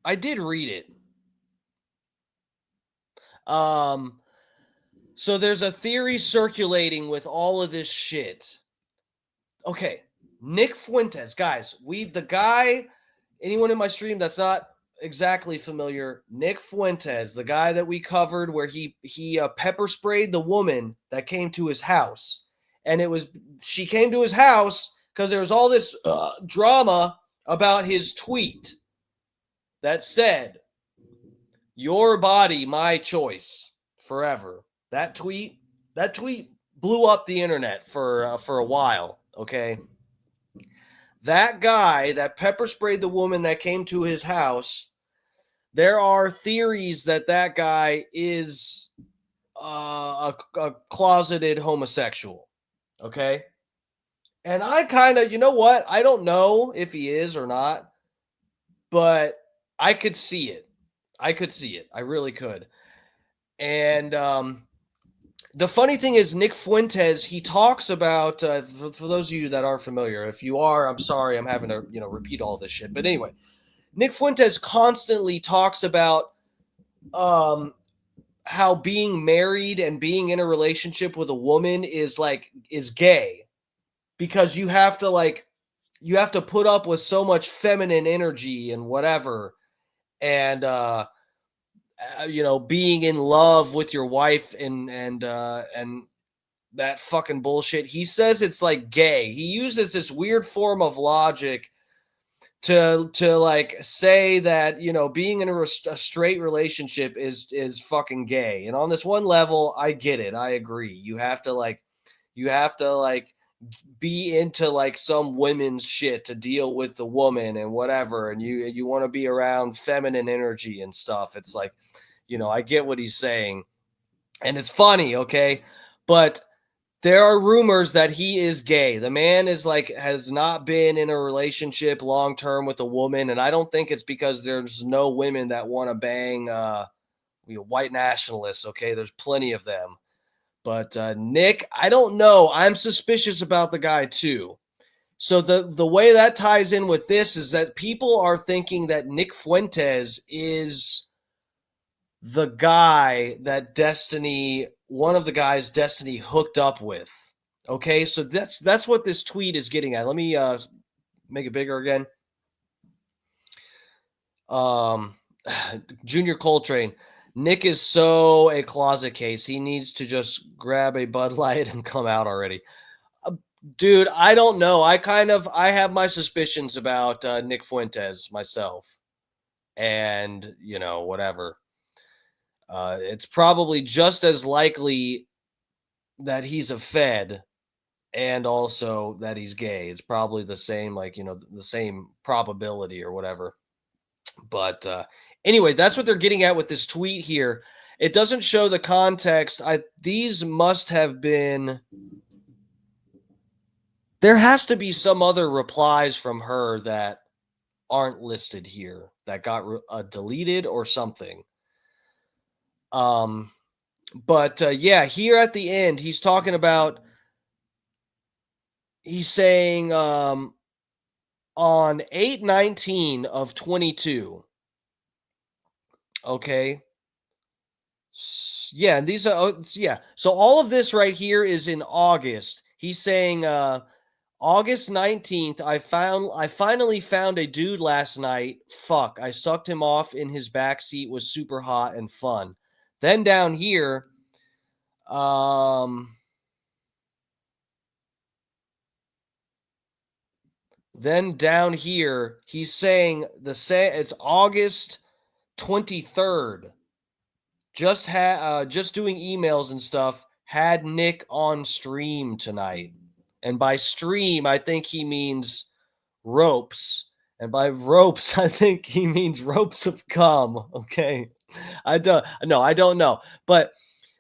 Speaker 1: I did read it. So there's a theory circulating with all of this shit. Okay, Nick Fuentes, guys, anyone in my stream that's not exactly familiar, Nick Fuentes, the guy that we covered where he pepper sprayed the woman that came to his house, and she came to his house because there was all this drama about his tweet that said, "Your body, my choice, forever." That tweet blew up the internet for a while. Okay, that guy that pepper sprayed the woman that came to his house. There are theories that guy is a closeted homosexual. Okay, and I kind of, you know what? I don't know if he is or not, but I could see it. I really could. And the funny thing is, Nick Fuentes, he talks about, for those of you that aren't familiar, if you are, I'm sorry, I'm having to, repeat all this shit. But anyway, Nick Fuentes constantly talks about how being married and being in a relationship with a woman is gay because you have to put up with so much feminine energy and whatever. And, being in love with your wife and that fucking bullshit. He says it's like gay. He uses this weird form of logic to like say that being in a straight relationship is fucking gay. And on this one level, I get it. I agree. You have to be into like some women's shit to deal with the woman and whatever, and you want to be around feminine energy and stuff. It's like, I get what he's saying, and it's funny, okay, but there are rumors that he is gay. The man has not been in a relationship long term with a woman, and I don't think it's because there's no women that want to bang white nationalists. Okay, there's plenty of them. But Nick, I don't know. I'm suspicious about the guy too. So the way that ties in with this is that people are thinking that Nick Fuentes is the guy that Destiny, one of the guys Destiny hooked up with. Okay, so that's what this tweet is getting at. Let me make it bigger again. Junior Coltrane. Nick is so a closet case. He needs to just grab a Bud Light and come out already. Dude, I don't know. I have my suspicions about Nick Fuentes myself. And, whatever. It's probably just as likely that he's a Fed and also that he's gay. It's probably the same, the same probability or whatever. But anyway, that's what they're getting at with this tweet here. It doesn't show the context. These must have been. There has to be some other replies from her that aren't listed here that got deleted or something. But yeah, here at the end, he's talking about. He's saying on 8/19 of 22. Okay. Yeah, these are yeah. So all of this right here is in August. He's saying August 19th, I finally found a dude last night. Fuck, I sucked him off in his back seat, was super hot and fun. Then down here, he's saying it's August 23rd. Just doing emails and stuff. Had Nick on stream tonight. And by stream, I think he means ropes. And by ropes, I think he means ropes of cum. Okay. I don't know. But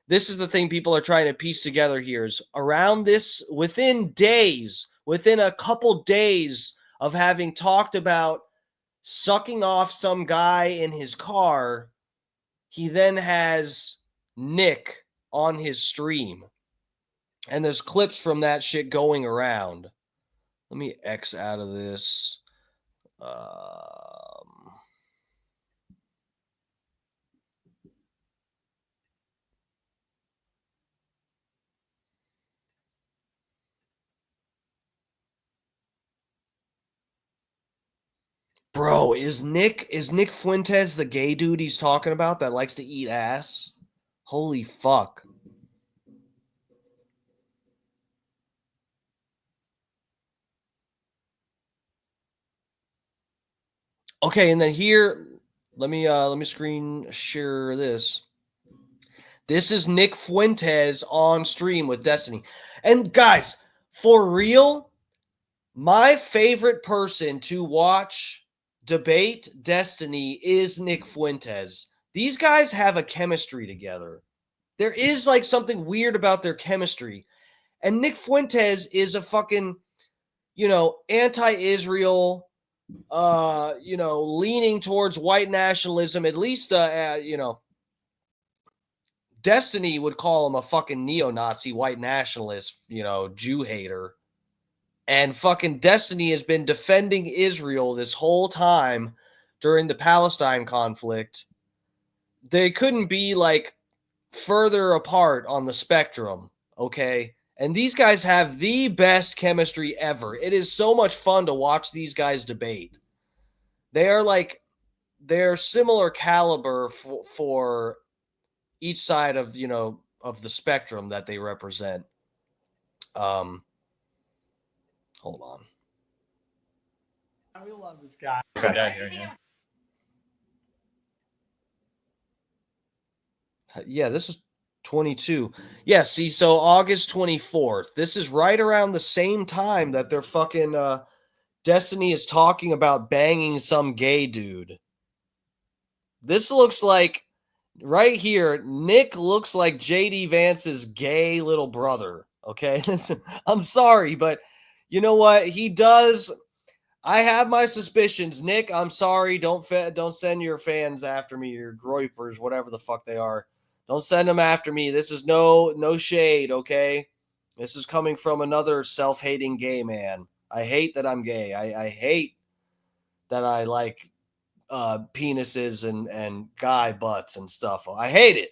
Speaker 1: this is the thing people are trying to piece together here is around this, within a couple days of having talked about sucking off some guy in his car, he then has Nick on his stream. And there's clips from that shit going around. Let me X out of this. Bro, is Nick Fuentes the gay dude he's talking about that likes to eat ass? Holy fuck. Okay, and then here, let me screen share this. This is Nick Fuentes on stream with Destiny. And guys, for real, my favorite person to watch debate Destiny is Nick Fuentes. These guys have a chemistry together. There is like something weird about their chemistry. And Nick Fuentes is a fucking, anti-Israel, leaning towards white nationalism. At least, Destiny would call him a fucking neo-Nazi, white nationalist, Jew hater. And fucking Destiny has been defending Israel this whole time during the Palestine conflict. They couldn't be like further apart on the spectrum, okay? And these guys have the best chemistry ever. It is so much fun to watch these guys debate. They're similar caliber for each side of, of the spectrum that they represent. Hold on.
Speaker 2: I really love this guy.
Speaker 3: Okay.
Speaker 1: Yeah, this is 22. Yeah, see, so August 24th. This is right around the same time that they're fucking Destiny is talking about banging some gay dude. This looks like right here, Nick looks like JD Vance's gay little brother. Okay. I'm sorry, but you know what? He does. I have my suspicions. Nick, I'm sorry. Don't send your fans after me, your groypers, whatever the fuck they are. Don't send them after me. This is no shade, okay? This is coming from another self-hating gay man. I hate that I'm gay. I hate that I like penises and guy butts and stuff. I hate it.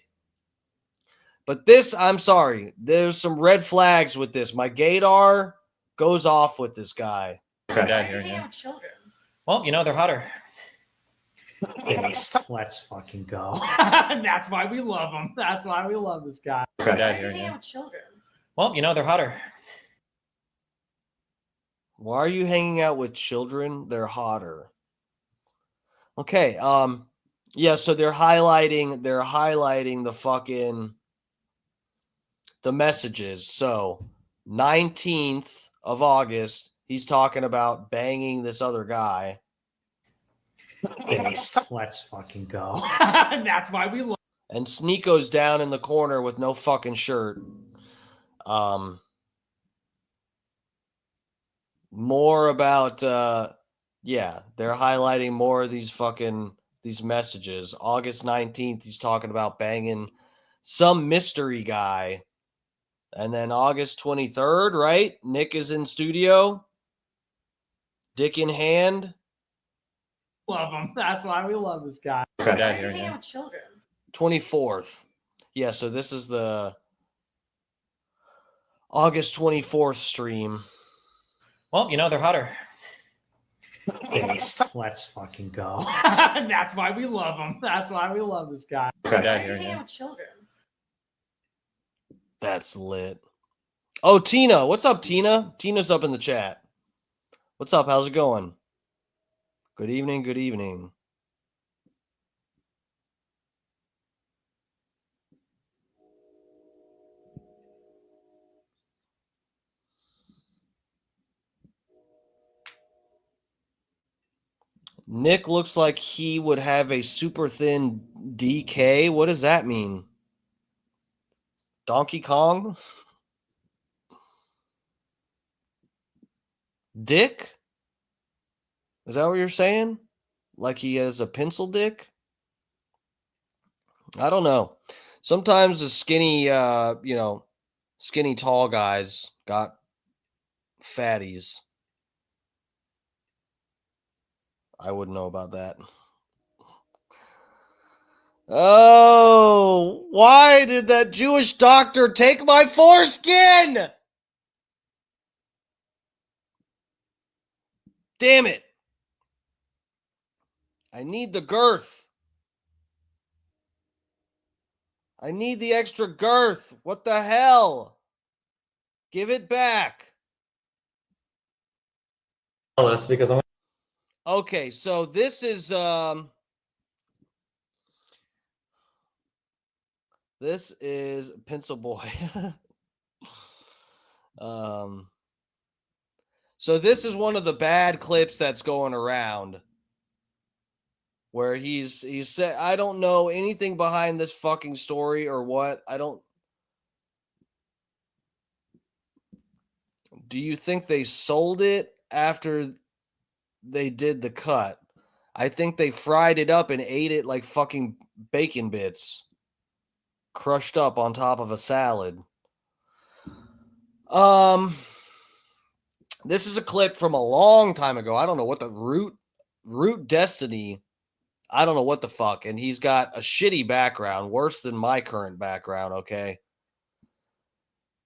Speaker 1: But this, I'm sorry. There's some red flags with this. My gaydar goes off with this guy.
Speaker 3: Okay. Why are you hanging out with children? Well, they're hotter.
Speaker 2: Based. Let's fucking go. That's why we love him. That's why we love this guy.
Speaker 3: Okay. Why are you hanging out with children? Well, they're hotter.
Speaker 1: Why are you hanging out with children? They're hotter. Okay. Yeah, so they're highlighting the messages. So 19th of August, he's talking about banging this other guy.
Speaker 2: Based. Let's fucking go. That's why we love.
Speaker 1: And Sneako's down in the corner with no fucking shirt. More about yeah, they're highlighting more of these messages. August 19th, he's talking about banging some mystery guy. And then August 23rd, right? Nick is in studio. Dick in hand.
Speaker 2: Love him. That's why we love this guy.
Speaker 3: Okay. Why are you hanging out with children?
Speaker 1: 24th. Yeah, so this is the August 24th stream.
Speaker 3: Well, they're hotter.
Speaker 2: Based. Let's fucking go. That's why we love him. That's why we love this guy.
Speaker 3: Okay. Why are you hanging out with children?
Speaker 1: That's lit. Oh, Tina. What's up, Tina? Tina's up in the chat. What's up? How's it going? Good evening. Good evening. Nick looks like he would have a super thin DK. What does that mean? Donkey Kong? Dick? Is that what you're saying? Like he has a pencil dick? I don't know. Sometimes the skinny, skinny tall guys got fatties. I wouldn't know about that. Oh, why did that Jewish doctor take my foreskin? Damn it. I need the girth. I need the extra girth. What the hell? Give it back.
Speaker 3: Because I'm
Speaker 1: okay, so this is Pencil Boy. So this is one of the bad clips that's going around where he's said, I don't know anything behind this fucking story or what. Do you think they sold it after they did the cut? I think they fried it up and ate it like fucking bacon bits, crushed up on top of a salad. This is a clip from a long time ago. I don't know what the Root Destiny. I don't know what the fuck. And he's got a shitty background, worse than my current background, okay?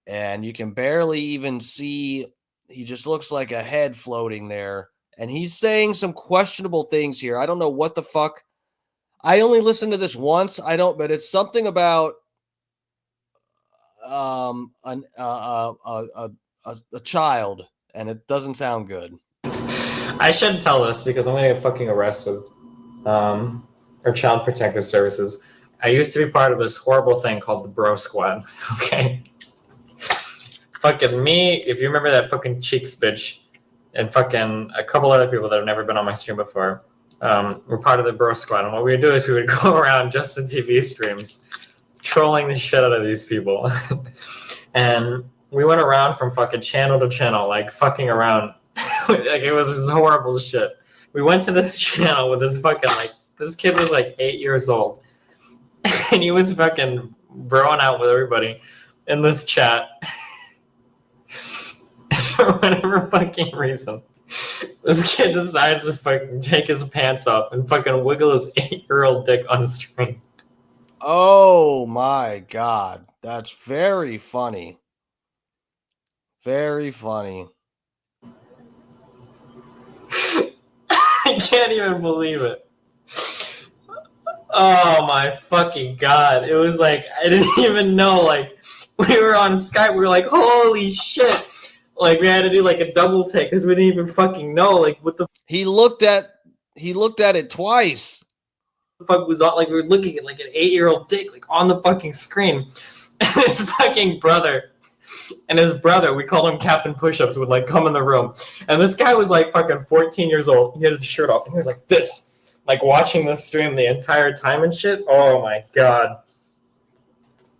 Speaker 1: And you can barely even see, he just looks like a head floating there. And he's saying some questionable things here. I don't know what the fuck. I only listened to this once. But it's something about a child, and it doesn't sound good.
Speaker 3: I shouldn't tell this because I'm gonna get fucking arrested. Or Child Protective Services. I used to be part of this horrible thing called the Bro Squad. Okay. Fucking me, if you remember that fucking Cheeks bitch, and fucking a couple other people that have never been on my stream before, were part of the Bro Squad. And what we would do is we would go around Justin TV streams, trolling the shit out of these people. And we went around from fucking channel to channel, like fucking around. Like it was just horrible shit. We went to this channel with this fucking, like, this kid was like 8 years old. And he was fucking broing out with everybody in this chat. for whatever fucking reason, this kid decides to fucking take his pants off and fucking wiggle his 8-year-old dick on screen.
Speaker 1: Oh my God. That's very funny. Very funny.
Speaker 3: I can't even believe it. Oh my fucking God. It was like, I didn't even know, like, we were on Skype, we were like, holy shit. Like, we had to do like a double take because we didn't even fucking know, like, what the
Speaker 1: He looked at it twice.
Speaker 3: fuck was on. Like, we were looking at like an 8-year-old dick, like, on the fucking screen. And his fucking brother, we called him Captain Push-Ups, would like come in the room. And this guy was like fucking 14 years old. He had his shirt off and he was like this, like watching this stream the entire time and shit. Oh my God.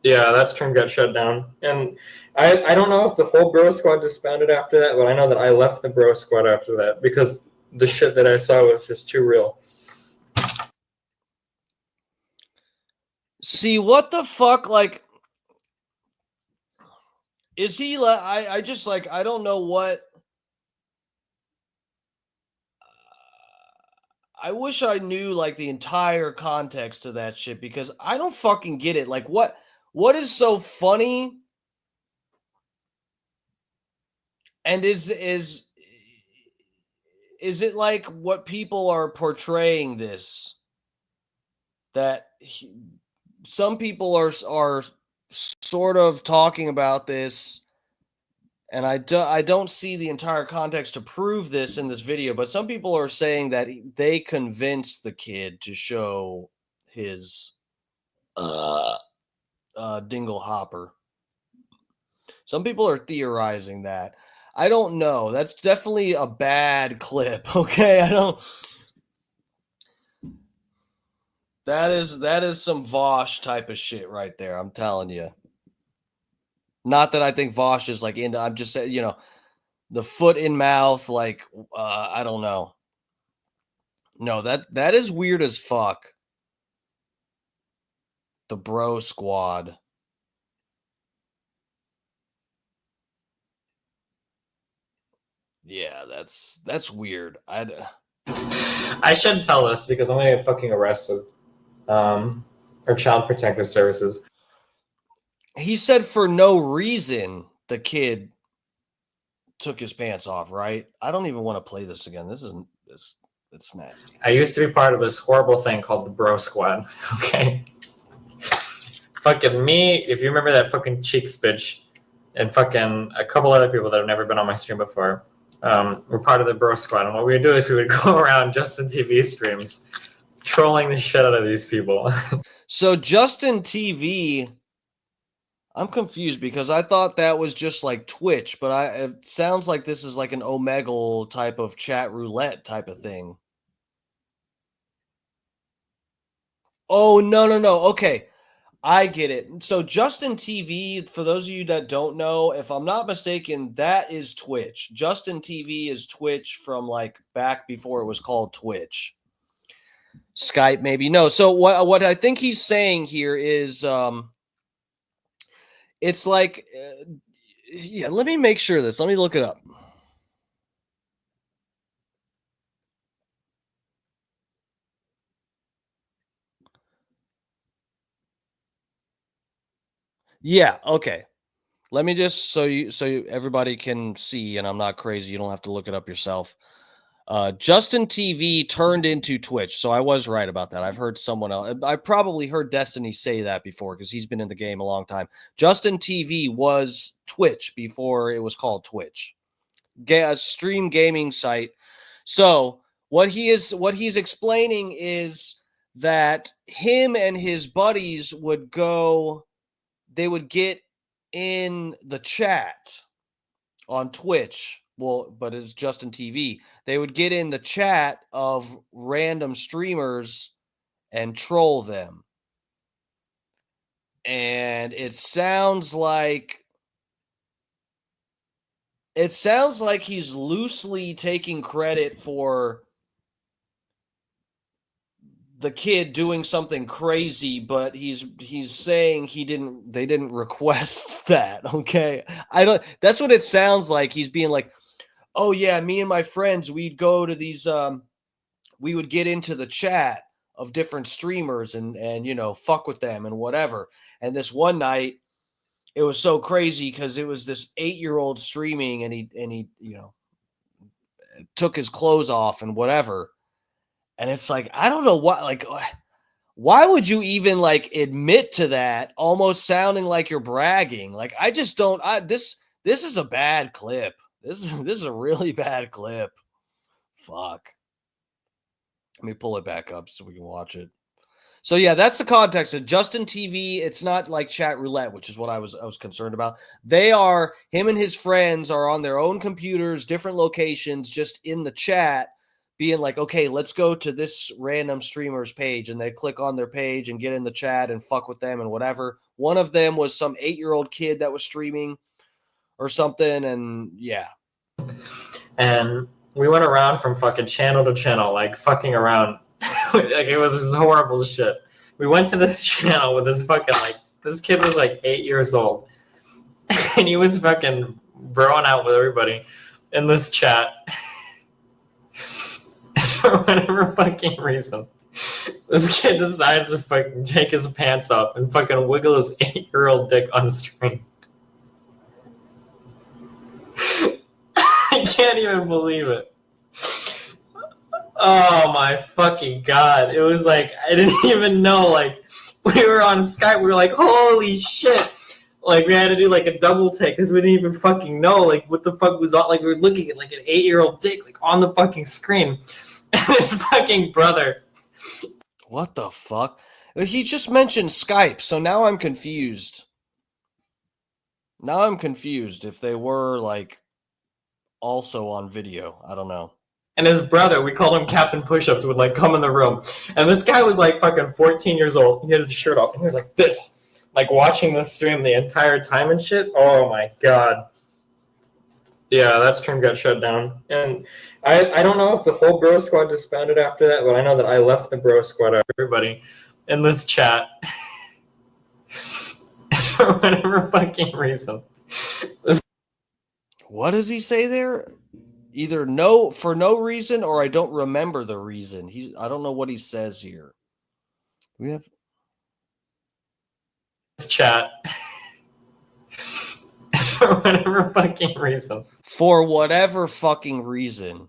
Speaker 3: Yeah, that stream got shut down. And I don't know if the whole Bro Squad disbanded after that, but I know that I left the Bro Squad after that because the shit that I saw was just too real.
Speaker 1: See, what the fuck, like, is he, I just, like, I don't know what, I wish I knew, like, the entire context to that shit, because I don't fucking get it. Like, what is so funny? And is it like what people are portraying this? That some people are sort of talking about this, and I don't see the entire context to prove this in this video, but some people are saying that they convinced the kid to show his dingle hopper. Some people are theorizing that. I don't know. That's definitely a bad clip. Okay, I don't. That is some Vosh type of shit right there. I'm telling you. Not that I think Vosh is like into. I'm just saying, the foot in mouth. Like, I don't know. No, that is weird as fuck. The Bro Squad. Yeah, that's weird.
Speaker 3: I shouldn't tell this because I'm gonna get fucking arrested. Or Child Protective Services.
Speaker 1: He said for no reason the kid took his pants off, right? I don't even want to play this again. It's nasty.
Speaker 3: I used to be part of this horrible thing called the Bro Squad. Okay. Fucking me, if you remember that fucking Cheeks bitch, and fucking a couple other people that have never been on my stream before, were part of the Bro Squad. And what we would do is we would go around Justin TV streams, trolling the shit out of these people.
Speaker 1: So Justin TV, I'm confused because I thought that was just like Twitch, but it sounds like this is like an Omegle type of chat roulette type of thing. Oh, no. Okay. I get it. So Justin TV, for those of you that don't know, if I'm not mistaken, that is Twitch. Justin TV is Twitch from like back before it was called Twitch. Skype, maybe. No. So what I think he's saying here is it's like yeah, let me make sure of this. Let me look it up. Yeah, okay. Let me just so everybody can see, and I'm not crazy. You don't have to look it up yourself. Justin TV turned into Twitch, so I was right about that. I've heard someone else. I probably heard Destiny say that before because he's been in the game a long time. Justin TV was Twitch before it was called Twitch, a stream gaming site. So what he's explaining is that him and his buddies would go. They would get in the chat on Twitch. Well, but it's Justin TV. They would get in the chat of random streamers and troll them. And it sounds like he's loosely taking credit for the kid doing something crazy, but he's saying they didn't request that. Okay. That's what it sounds like. He's being like, oh yeah, me and my friends, we'd go to these, we would get into the chat of different streamers and, fuck with them and whatever. And this one night it was so crazy because it was this 8-year-old streaming and he, took his clothes off and whatever. And it's like, I don't know why would you even admit to that, almost sounding like you're bragging? Like, I just don't, this is a bad clip. This is a really bad clip. Fuck. Let me pull it back up so we can watch it. So yeah, that's the context of Justin TV. It's not like chat roulette, which is what I was concerned about. Him and his friends are on their own computers, different locations, just in the chat, being like, okay, let's go to this random streamer's page, and they click on their page and get in the chat and fuck with them and whatever. One of them was some 8-year-old kid that was streaming or something, and yeah.
Speaker 3: And we went around from fucking channel to channel, fucking around. It was this horrible shit. We went to this channel with this fucking, this kid was 8 years old. And he was fucking broing out with everybody in this chat. For whatever fucking reason, this kid decides to fucking take his pants off and fucking wiggle his 8-year-old dick on stream. I can't even believe it. Oh my fucking god. It was I didn't even know, we were on Skype, we were like, holy shit. We had to do a double take because we didn't even fucking know what the fuck was on. We were looking at an 8-year-old dick on the fucking screen. And his fucking brother.
Speaker 1: What the fuck? He just mentioned Skype, so now I'm confused. If they were also on video. I don't know.
Speaker 3: And his brother, we called him Captain Push-Ups, would come in the room. And this guy was fucking 14 years old. He had his shirt off and he was like this. Watching this stream the entire time and shit. Oh my god. Yeah, that stream got shut down. And I don't know if the whole Bro Squad disbanded after that, but I know that I left the Bro Squad out. Everybody in this chat. For whatever fucking reason.
Speaker 1: What does he say there? Either for no reason, or I don't remember the reason. I don't know what he says here. We have
Speaker 3: this chat. For whatever fucking reason.
Speaker 1: For whatever fucking reason.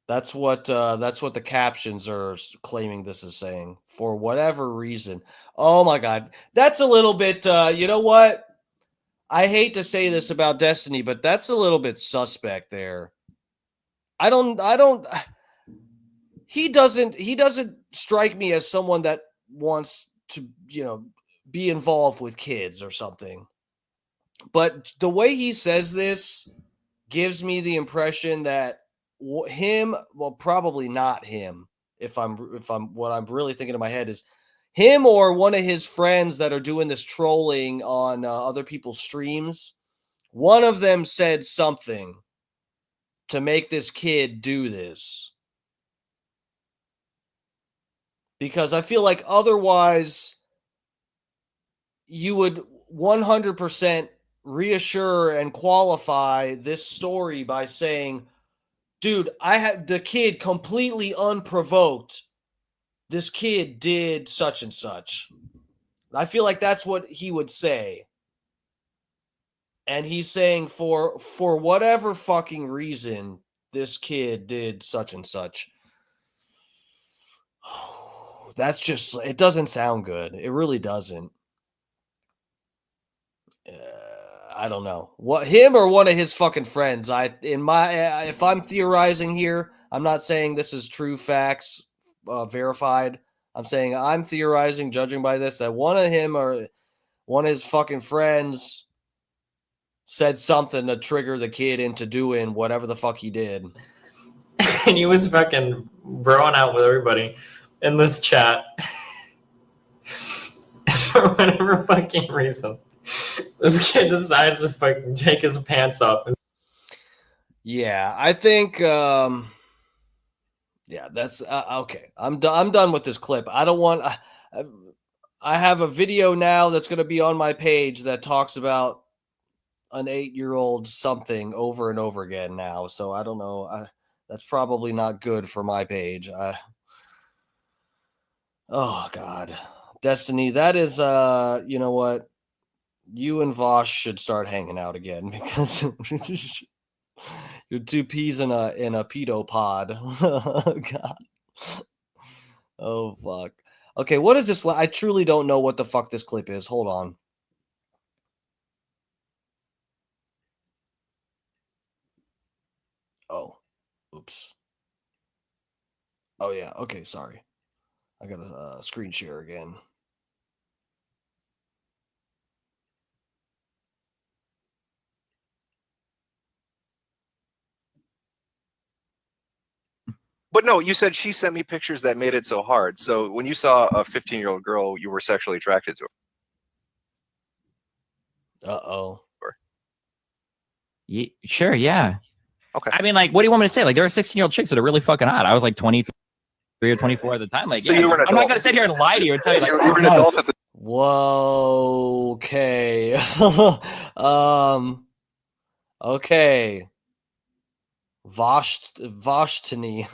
Speaker 1: That's what the captions are claiming this is saying. For whatever reason. Oh my god. That's a little bit you know what? I hate to say this about Destiny, but that's a little bit suspect there. He doesn't strike me as someone that wants to, be involved with kids or something. But the way he says this gives me the impression that probably not him. If I'm what I'm really thinking in my head is him or one of his friends that are doing this trolling on other people's streams. One of them said something to make this kid do this. Because I feel like otherwise you would 100% reassure and qualify this story by saying, dude, I had the kid completely unprovoked. This kid did such and such. I feel like that's what he would say. And he's saying for whatever fucking reason, this kid did such and such. That's just, it doesn't sound good. It really doesn't. I don't know. What, him or one of his fucking friends? If I'm theorizing here, I'm not saying this is true facts, verified. I'm saying I'm theorizing, judging by this, that one of him or one of his fucking friends said something to trigger the kid into doing whatever the fuck he did.
Speaker 3: And he was fucking broing out with everybody in this chat. For whatever fucking reason. This kid decides to fucking take his pants off.
Speaker 1: Yeah, I think Yeah, that's okay. I'm done with this clip. I don't want. I have a video now that's going to be on my page that talks about an 8-year-old something over and over again now. So I don't know. That's probably not good for my page. Oh God, Destiny. That is. You know what? You and Vosh should start hanging out again because you're two peas in a pedo pod. God. Oh fuck. Okay, what is this? I truly don't know what the fuck this clip is. Hold on. Oh, oops. Oh yeah. Okay, sorry. I got a screen share again.
Speaker 4: But no, you said she sent me pictures that made it so hard. So when you saw a 15-year-old girl, you were sexually attracted to her.
Speaker 1: Uh-oh.
Speaker 3: Sure, yeah.
Speaker 4: Okay.
Speaker 3: I mean, like, what do you want me to say? Like, there were 16-year-old chicks that are really fucking hot. I was like 23 or 24 at the time. Like,
Speaker 4: So
Speaker 3: yeah,
Speaker 4: you were an
Speaker 3: I'm not
Speaker 4: adult.
Speaker 3: gonna sit here and lie to you and tell you like,
Speaker 4: You were an adult at the
Speaker 1: Whoa. Okay. Okay. Vashtani.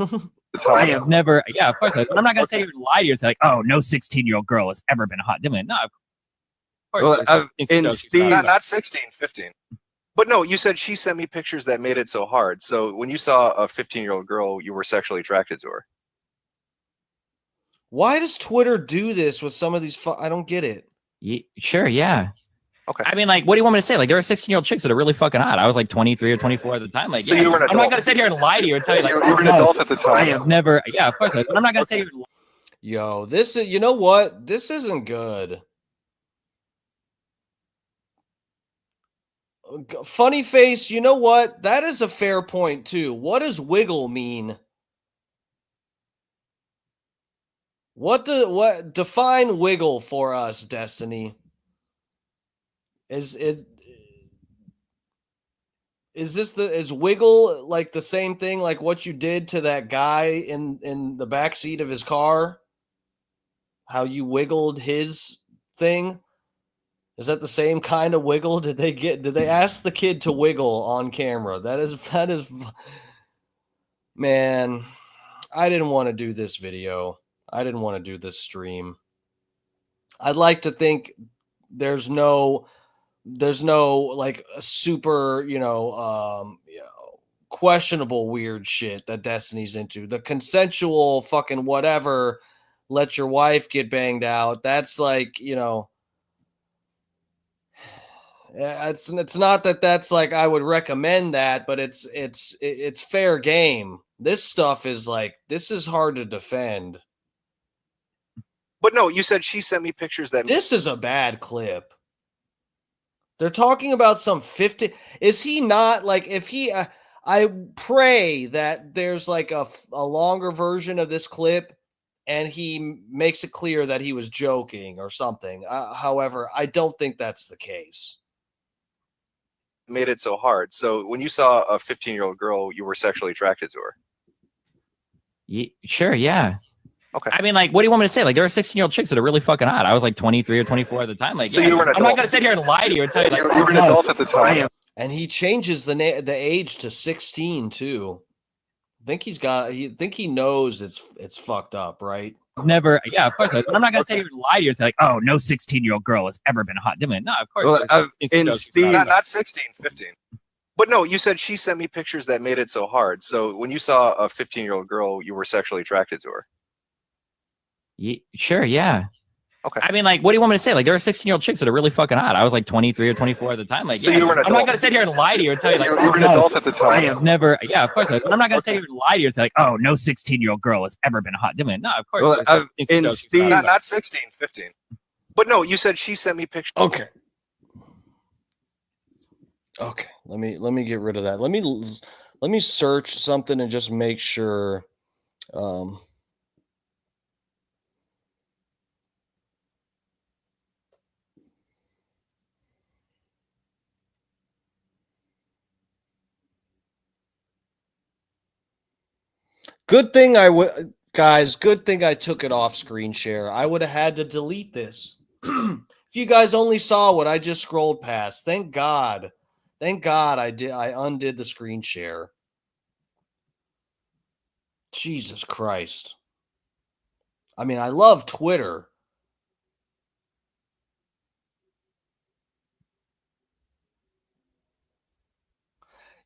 Speaker 3: I
Speaker 4: time.
Speaker 3: have never. Yeah, of course. But I'm not gonna sit here and lie to you and say like, oh, no 16-year-old girl has ever been hot. No, of course.
Speaker 5: Well,
Speaker 3: there's
Speaker 5: in
Speaker 3: jokes
Speaker 5: Steve-
Speaker 3: about it.
Speaker 4: Not 16, 15. But no, you said she sent me pictures that made it so hard. So when you saw a 15-year-old girl, you were sexually attracted to her.
Speaker 1: Why does Twitter do this with some of these? I don't get it.
Speaker 3: Sure, yeah.
Speaker 4: Okay.
Speaker 3: I mean, like, what do you want me to say? Like, there are 16-year-old chicks that are really fucking hot. I was like 23 or 24 at the time. Like,
Speaker 4: So
Speaker 3: yeah,
Speaker 4: you were an
Speaker 3: I'm not
Speaker 4: adult.
Speaker 3: gonna sit here and lie to you and tell you like,
Speaker 4: You were an adult at the
Speaker 3: I
Speaker 4: time.
Speaker 3: have never. Yeah, of course. But I'm not gonna sit here and
Speaker 1: Yo, this is, you know what? This isn't good. Funny face, you know what? That is a fair point too. What does wiggle mean? What define wiggle for us, Destiny? Is wiggle like the same thing like what you did to that guy in the back seat of his car? How you wiggled his thing? Is that the same kind of wiggle? Did they ask the kid to wiggle on camera? That is man, I didn't want to do this video. I didn't want to do this stream. I'd like to think there's no like a super, questionable weird shit that Destiny's into. The consensual fucking whatever, let your wife get banged out. That's like, it's not that that's like I would recommend that, but it's fair game. This stuff is like, this is hard to defend.
Speaker 4: But no, you said she sent me pictures that
Speaker 1: This is a bad clip. They're talking about some 50. Is he not like, if he, I pray that there's like a longer version of this clip and he makes it clear that he was joking or something. However, I don't think that's the case.
Speaker 4: made it so hard. So when you saw a 15-year-old girl, you were sexually attracted to her.
Speaker 3: Sure, yeah.
Speaker 4: Okay.
Speaker 3: I mean, like, what do you want me to say? Like, there are 16-year-old chicks that are really fucking hot. I was like 23 or 24 at the time. Like,
Speaker 4: So
Speaker 3: yeah,
Speaker 4: you were an
Speaker 3: I'm not
Speaker 4: adult.
Speaker 3: gonna sit here and lie to you and tell you like,
Speaker 4: You were an adult at the time.
Speaker 1: And he changes the age to 16 too. I think he knows it's fucked up, right?
Speaker 3: never. Yeah, of course. But I'm not gonna sit here and lie to you and say like, oh, no 16-year-old girl has ever been hot. No, of course.
Speaker 5: Well,
Speaker 3: there's
Speaker 5: in
Speaker 3: jokes
Speaker 5: Steve-
Speaker 3: about it.
Speaker 4: Not 16, 15. But no, you said she sent me pictures that made it so hard. So when you saw a 15-year-old girl, you were sexually attracted to her.
Speaker 3: Sure, yeah.
Speaker 4: Okay.
Speaker 3: I mean, like, what do you want me to say? Like, there are 16-year-old chicks that are really fucking hot. I was like 23 or 24 at the time. Like,
Speaker 4: So
Speaker 3: yeah,
Speaker 4: you were an
Speaker 3: I'm not
Speaker 4: adult.
Speaker 3: gonna sit here and lie to you and tell you like,
Speaker 4: You were an adult at the time.
Speaker 3: I have never. Yeah, of course. But I'm not gonna sit here and lie to you and say like, oh, no 16-year-old girl has ever been hot. No, of course.
Speaker 5: Well,
Speaker 3: there's
Speaker 5: in
Speaker 3: jokes
Speaker 5: Steve-
Speaker 3: about it.
Speaker 4: Not 16, 15. But no, you said she sent me pictures.
Speaker 1: Okay. Okay. Let me get rid of that. Let me search something and just make sure. Good thing I would, guys. Good thing I took it off screen share. I would have had to delete this. If you guys only saw what I just scrolled past, thank God. Thank God I did. I undid the screen share. Jesus Christ. I mean, I love Twitter.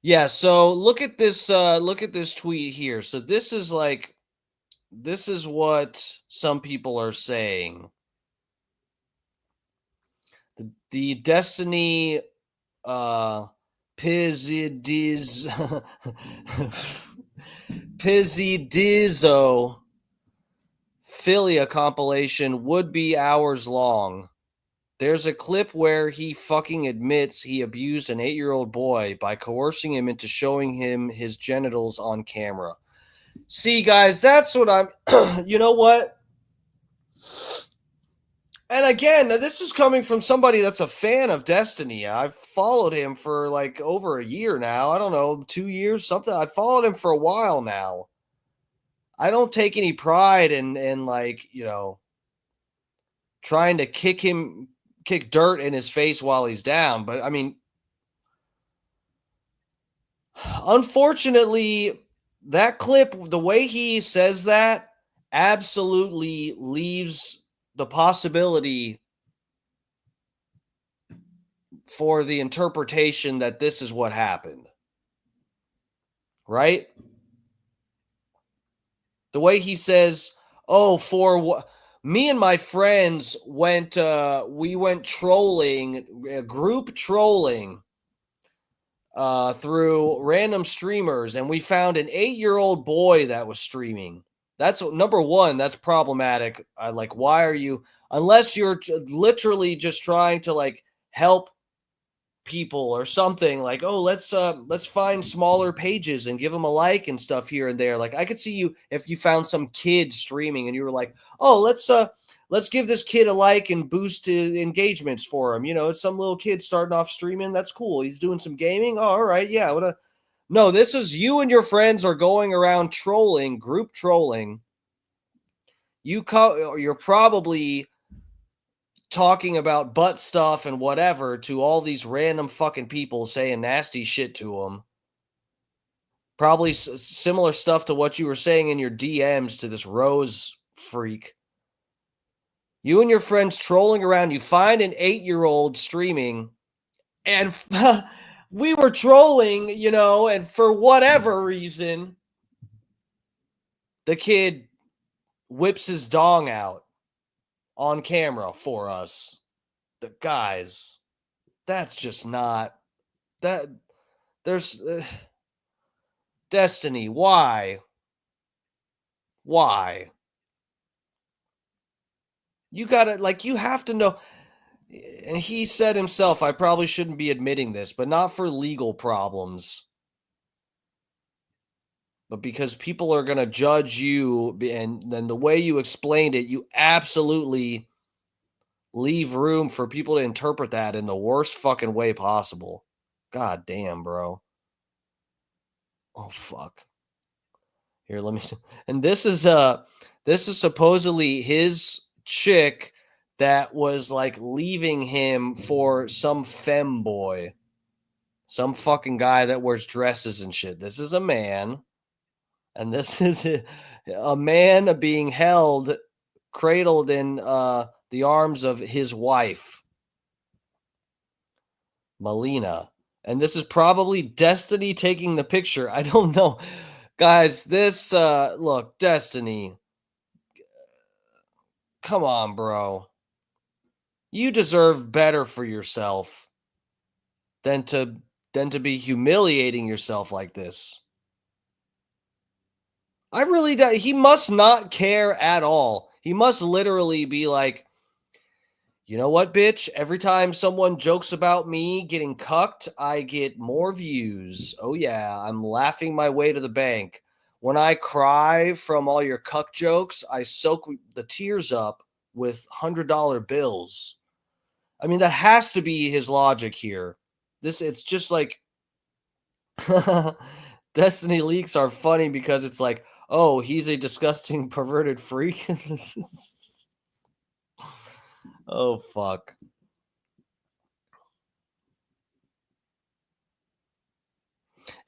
Speaker 1: Yeah, so look at this tweet here. So this is what some people are saying. The Destiny Pizzidiz Pizzidizzo Philia compilation would be hours long. There's a clip where he fucking admits he abused an 8-year-old boy by coercing him into showing him his genitals on camera. See, guys, that's what I'm... You know what? And again, this is coming from somebody that's a fan of Destiny. I've followed him for like over a year now. I don't know, 2 years, something. I've followed him for a while now. I don't take any pride in like, you know, trying to kick dirt in his face while he's down. But I mean, unfortunately, that clip, the way he says that, absolutely leaves the possibility for the interpretation that this is what happened. Right? The way he says, oh, for what? Me and my friends went trolling, group trolling through random streamers, and we found an 8-year-old boy that was streaming. That's number one. That's problematic. Like, why are you, unless you're literally just trying to like help people or something, like, oh, let's find smaller pages and give them a like and stuff here and there. Like, I could see you if you found some kid streaming and you were like, oh, let's give this kid a like and boost engagements for him. You know, it's some little kid starting off streaming. That's cool. He's doing some gaming. Oh, all right, yeah. No, this is you and your friends are going around trolling, group trolling. You're probably talking about butt stuff and whatever to all these random fucking people, saying nasty shit to them. Probably similar stuff to what you were saying in your DMs to this Rose freak. You and your friends trolling around. You find an 8-year-old streaming, and we were trolling, you know, and for whatever reason, the kid whips his dong out on camera for us. The guys, that's just not that. There's Destiny. Why? You gotta, like, you have to know. And he said himself, I probably shouldn't be admitting this, but not for legal problems, but because people are gonna judge you, and then the way you explained it, you absolutely leave room for people to interpret that in the worst fucking way possible. God damn, bro. Oh, fuck. Here, let me. And this is supposedly his chick that was like leaving him for some femboy, some fucking guy that wears dresses and shit. This is a man, and this is a man being held, cradled in the arms of his wife, Melina. And this is probably Destiny taking the picture. I don't know. Guys, this, look, Destiny. Come on, bro. You deserve better for yourself than to be humiliating yourself like this. I really do. He must not care at all. He must literally be like, you know what, bitch? Every time someone jokes about me getting cucked, I get more views. Oh, yeah, I'm laughing my way to the bank. When I cry from all your cuck jokes, I soak the tears up with $100 bills. I mean, that has to be his logic here. It's just like Destiny leaks are funny because it's like, Oh, he's a disgusting perverted freak. Oh fuck.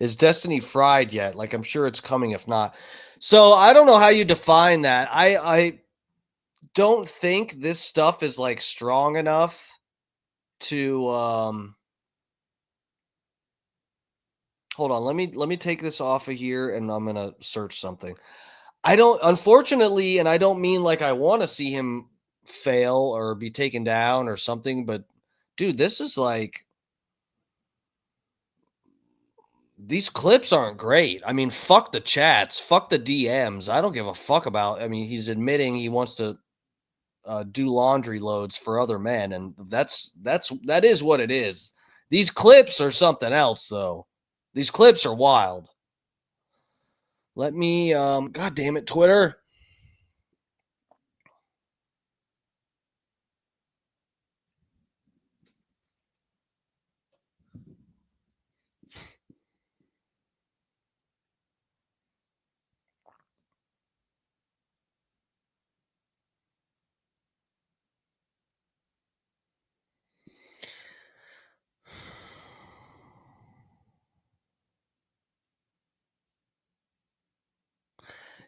Speaker 1: Is Destiny fried yet? Like I'm sure it's coming if not. So I don't know how you define that. I don't think this stuff is like strong enough to hold on, let me take this off of here and I'm gonna search something. I don't, unfortunately, and I don't mean like I want to see him fail or be taken down or something, but dude, this is like these clips aren't great. I mean, fuck the chats, fuck the DMs. I don't give a fuck about. I mean, he's admitting he wants to do laundry loads for other men, and that is what it is. These clips are something else, though. These clips are wild. Let me, God damn it, Twitter.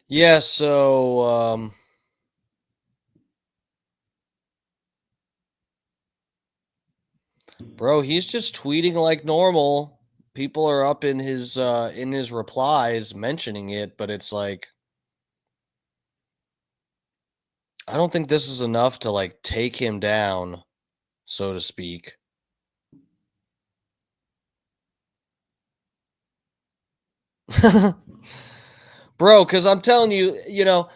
Speaker 1: Yeah, so bro, he's just tweeting like normal. People are up in his replies mentioning it, but it's like I don't think this is enough to like take him down, so to speak. Bro, cuz I'm telling you, you know,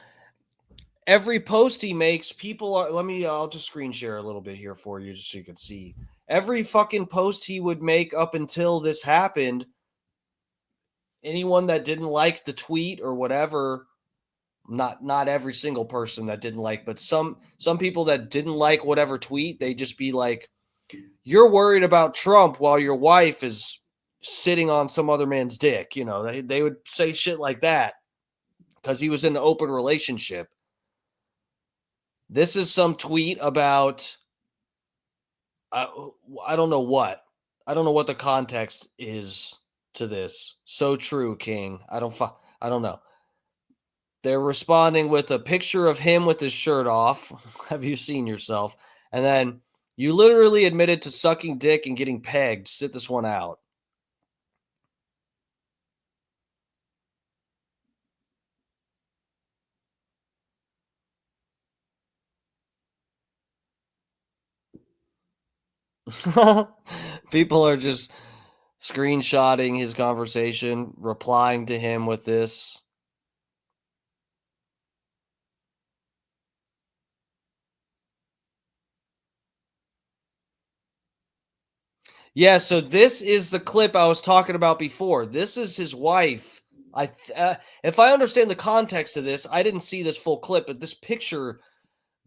Speaker 1: every post he makes, people are I'll just screen share a little bit here for you just so you can see. Every fucking post he would make up until this happened, anyone that didn't like the tweet or whatever, not every single person that didn't like, but some people that didn't like whatever tweet, they just be like, you're worried about Trump while your wife is sitting on some other man's dick. You know, they would say shit like that because he was in an open relationship. This is some tweet about uh, I don't know what. I don't know what the context is to this. So true, King. I don't know. They're responding with a picture of him with his shirt off. Have you seen yourself? And then you literally admitted to sucking dick and getting pegged. Sit this one out. People are just screenshotting his conversation, replying to him with this. Yeah, so this is the clip I was talking about before. This is his wife. If I understand the context of this, I didn't see this full clip, but this picture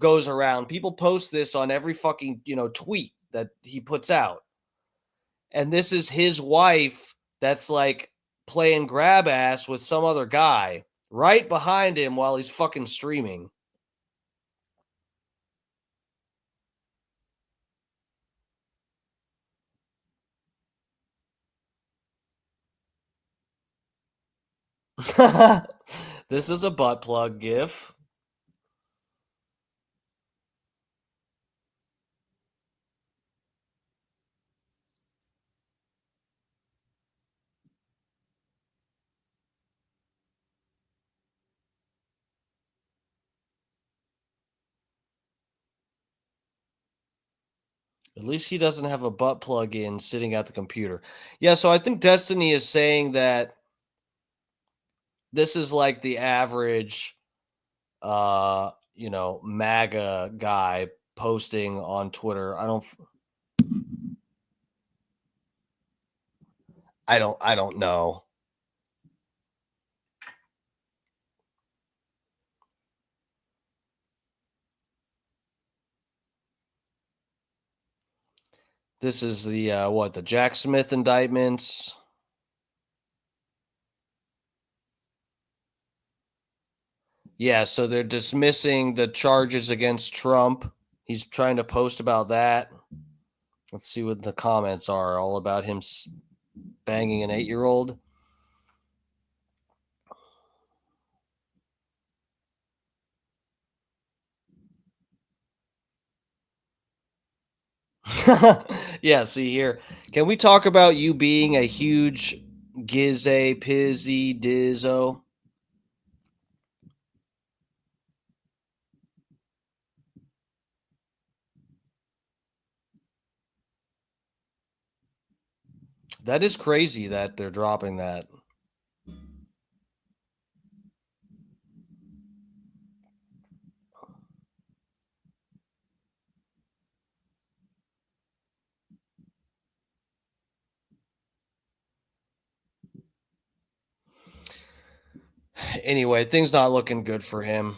Speaker 1: goes around. People post this on every fucking, tweet that he puts out. And this is his wife that's like playing grab ass with some other guy right behind him while he's fucking streaming. This is a butt plug gif. At least he doesn't have a butt plug in sitting at the computer. Yeah, so I think Destiny is saying that this is like the average MAGA guy posting on Twitter. I don't know. This is the the Jack Smith indictments. Yeah, so they're dismissing the charges against Trump. He's trying to post about that. Let's see what the comments are all about him banging an 8-year-old. Yeah, see here. Can we talk about you being a huge Gizzy, Pizzy, Dizzo? That is crazy that they're dropping that. Anyway, things not looking good for him.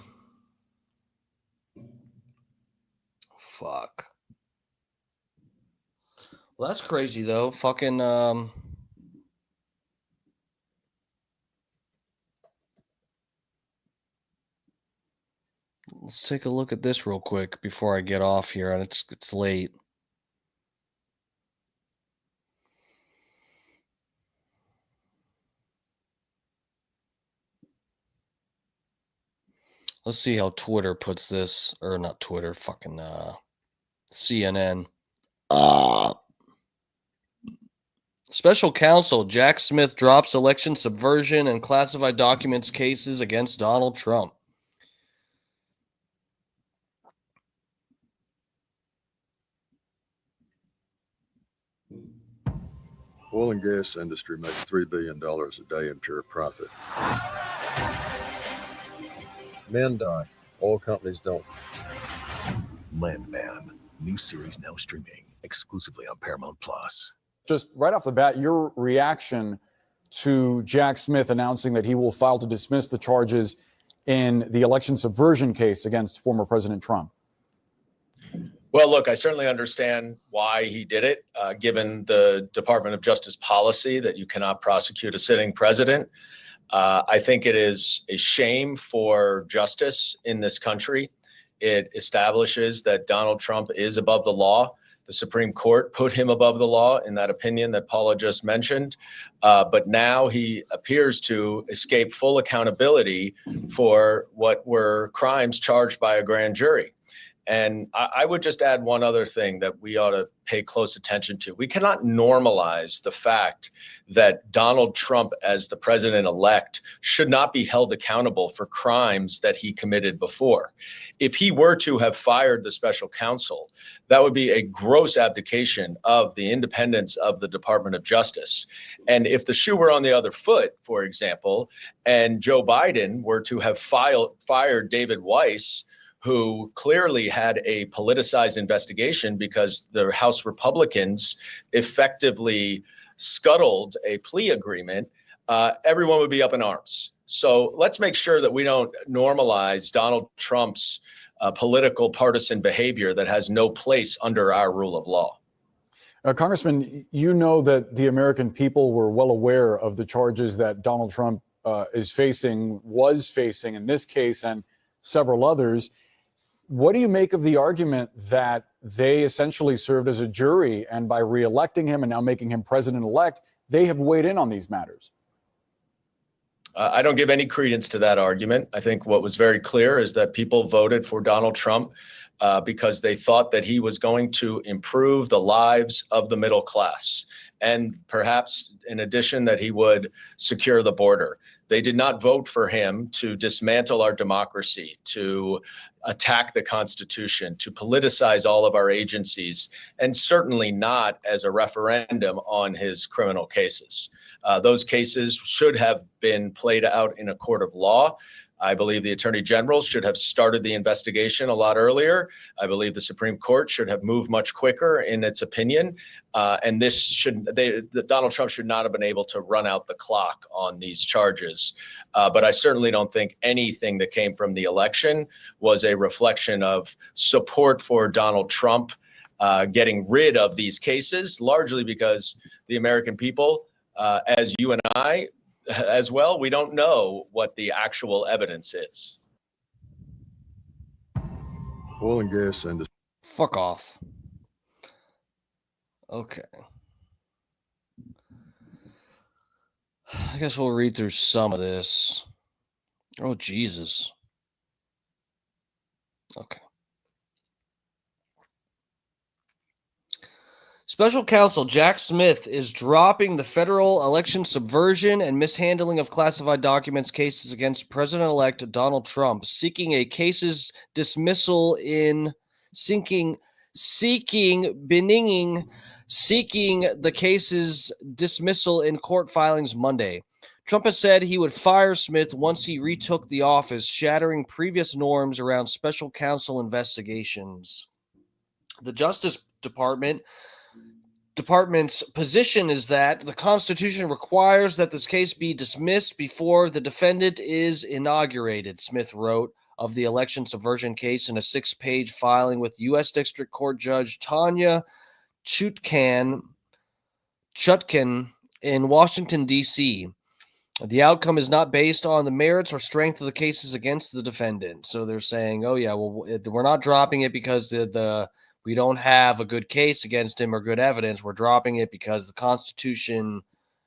Speaker 1: Fuck. Well, that's crazy though. Fucking let's take a look at this real quick before I get off here, and it's late. Let's see how Twitter puts this, or not Twitter, fucking CNN. Special counsel Jack Smith drops election subversion and classified documents cases against Donald Trump.
Speaker 5: Oil and gas industry makes $3 billion a day in pure profit. Men die. Oil companies don't.
Speaker 6: Landman, new series now streaming exclusively on Paramount Plus.
Speaker 7: Just right off the bat, your reaction to Jack Smith announcing that he will file to dismiss the charges in the election subversion case against former President Trump.
Speaker 8: Well, look, I certainly understand why he did it, given the Department of Justice policy that you cannot prosecute a sitting president. I think it is a shame for justice in this country. It establishes that Donald Trump is above the law. The Supreme Court put him above the law in that opinion that Paula just mentioned. But now he appears to escape full accountability for what were crimes charged by a grand jury. And I would just add one other thing that we ought to pay close attention to. We cannot normalize the fact that Donald Trump, as the president-elect, should not be held accountable for crimes that he committed before. If he were to have fired the special counsel, that would be a gross abdication of the independence of the Department of Justice. And if the shoe were on the other foot, for example, and Joe Biden were to have fired David Weiss, who clearly had a politicized investigation because the House Republicans effectively scuttled a plea agreement, everyone would be up in arms. So let's make sure that we don't normalize Donald Trump's political partisan behavior that has no place under our rule of law.
Speaker 7: Congressman, you know that the American people were well aware of the charges that Donald Trump was facing in this case and several others. What do you make of the argument that they essentially served as a jury, and by reelecting him and now making him president-elect, they have weighed in on these matters?
Speaker 8: I don't give any credence to that argument. I think what was very clear is that people voted for Donald Trump because they thought that he was going to improve the lives of the middle class, and perhaps in addition that he would secure the border. They did not vote for him to dismantle our democracy, to attack the Constitution, to politicize all of our agencies, and certainly not as a referendum on his criminal cases. Those cases should have been played out in a court of law. I believe the Attorney General should have started the investigation a lot earlier. I believe the Supreme Court should have moved much quicker in its opinion. And Donald Trump should not have been able to run out the clock on these charges. But I certainly don't think anything that came from the election was a reflection of support for Donald Trump getting rid of these cases, largely because the American people, as you and I, as well, we don't know what the actual evidence is.
Speaker 5: Oil and gas industry.
Speaker 1: Fuck off. Okay. I guess we'll read through some of this. Oh, Jesus. Okay. Special counsel Jack Smith is dropping the federal election subversion and mishandling of classified documents cases against President-elect Donald Trump, seeking a case's dismissal in seeking the case's dismissal in court filings Monday. Trump has said he would fire Smith once he retook the office, shattering previous norms around special counsel investigations. The Justice Department's position is that the Constitution requires that this case be dismissed before the defendant is inaugurated, Smith wrote of the election subversion case in a 6-page filing with U.S. District Court Judge Tanya Chutkan in Washington, D.C. The outcome is not based on the merits or strength of the cases against the defendant. So they're saying, oh, yeah, well, we're not dropping it because we don't have a good case against him or good evidence. We're dropping it because the Constitution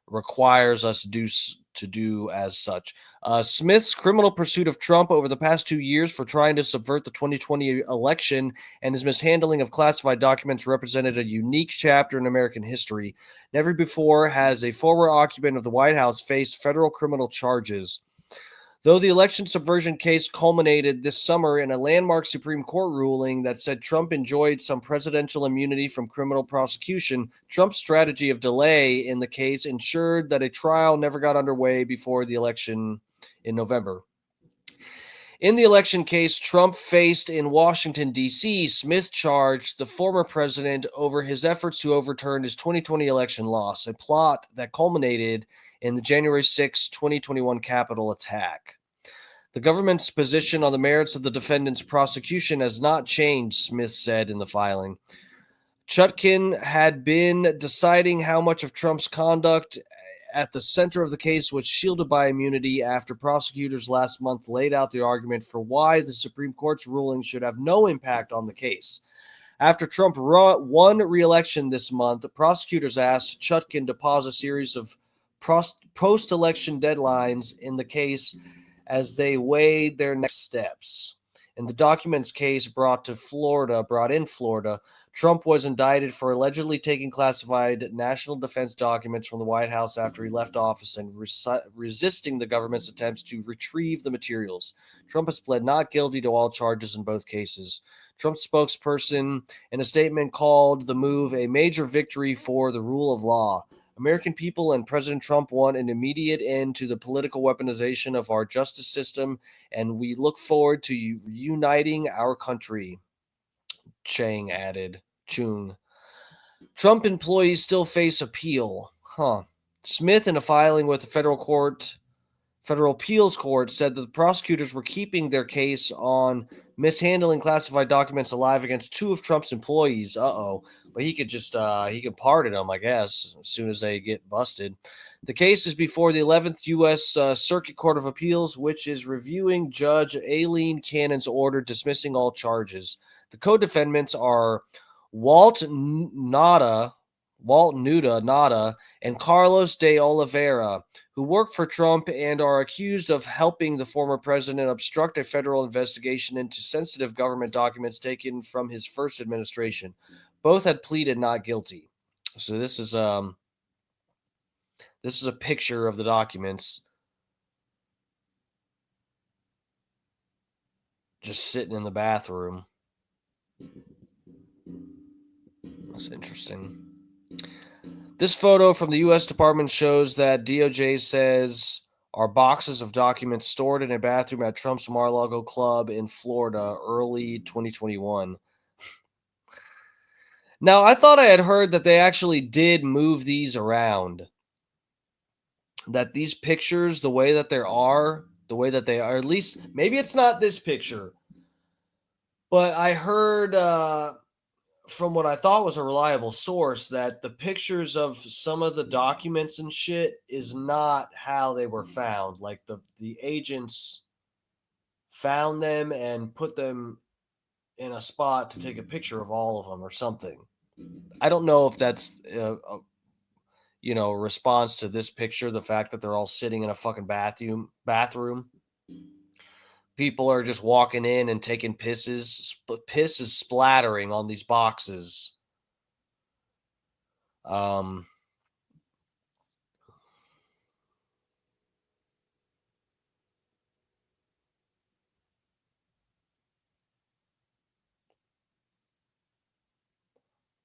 Speaker 1: requires us to do as such. Smith's criminal pursuit of Trump over the past 2 years for trying to subvert the 2020 election and his mishandling of classified documents represented a unique chapter in American history. Never before has a former occupant of the White House faced federal criminal charges. Though the election subversion case culminated this summer in a landmark Supreme Court ruling that said Trump enjoyed some presidential immunity from criminal prosecution, Trump's strategy of delay in the case ensured that a trial never got underway before the election in November. In the election case Trump faced in Washington, D.C., Smith charged the former president over his efforts to overturn his 2020 election loss, a plot that culminated in the January 6, 2021 Capitol attack. The government's position on the merits of the defendant's prosecution has not changed, Smith said in the filing. Chutkan had been deciding how much of Trump's conduct at the center of the case was shielded by immunity after prosecutors last month laid out the argument for why the Supreme Court's ruling should have no impact on the case. After Trump won re-election this month, the prosecutors asked Chutkan to pause a series of post-election deadlines in the case as they weighed their next steps. In the documents case brought in Florida, Trump was indicted for allegedly taking classified national defense documents from the White House after he left office and resisting the government's attempts to retrieve the materials. Trump has pled not guilty to all charges in both cases. Trump's spokesperson in a statement called the move a major victory for the rule of law. American people and President Trump want an immediate end to the political weaponization of our justice system, and we look forward to uniting our country, Chung added. Trump employees still face appeal. Smith, in a filing with the Federal Appeals Court, said that the prosecutors were keeping their case on mishandling classified documents alive against 2 of Trump's employees. But he could just he can pardon them, I guess, as soon as they get busted. The case is before the 11th U.S. Circuit Court of Appeals, which is reviewing Judge Aileen Cannon's order dismissing all charges. The co-defendants are Walt Nuda and Carlos de Oliveira, who work for Trump and are accused of helping the former president obstruct a federal investigation into sensitive government documents taken from his first administration. Both had pleaded not guilty. So this is a picture of the documents just sitting in the bathroom. That's interesting. This photo from the U.S. Department shows that DOJ says are boxes of documents stored in a bathroom at Trump's Mar-a-Lago club in Florida early 2021. Now, I thought I had heard that they actually did move these around. That these pictures, the way that they are, at least maybe it's not this picture, but I heard from what I thought was a reliable source that the pictures of some of the documents and shit is not how they were found. Like the agents found them and put them in a spot to take a picture of all of them or something. I don't know if that's a response to this picture, the fact that they're all sitting in a fucking bathroom. People are just walking in and taking pisses. Piss is splattering on these boxes.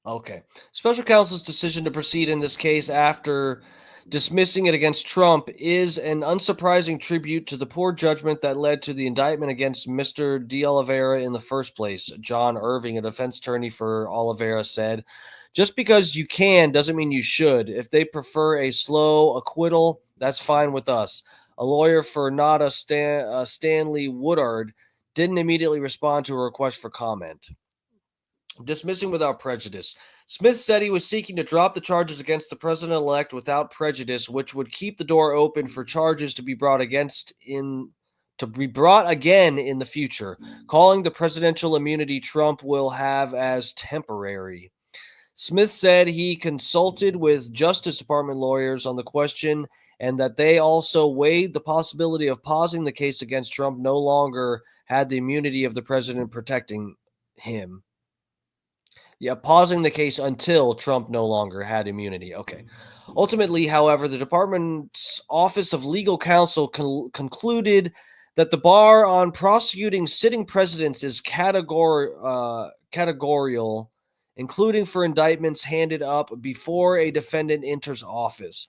Speaker 1: Okay. Special counsel's decision to proceed in this case after dismissing it against Trump is an unsurprising tribute to the poor judgment that led to the indictment against Mr. De Oliveira in the first place. John Irving, a defense attorney for Oliveira, said, "Just because you can doesn't mean you should. If they prefer a slow acquittal, that's fine with us." A lawyer for Nada, Stanley Woodard, didn't immediately respond to a request for comment. Dismissing without prejudice. Smith said he was seeking to drop the charges against the president-elect without prejudice, which would keep the door open for charges to be brought again in the future, calling the presidential immunity Trump will have as temporary. Smith said he consulted with Justice Department lawyers on the question and that they also weighed the possibility of pausing the case against Trump no longer had the immunity of the president protecting him. Yeah, pausing the case until Trump no longer had immunity. Okay. Ultimately, however, the department's Office of Legal Counsel concluded that the bar on prosecuting sitting presidents is categorical, including for indictments handed up before a defendant enters office.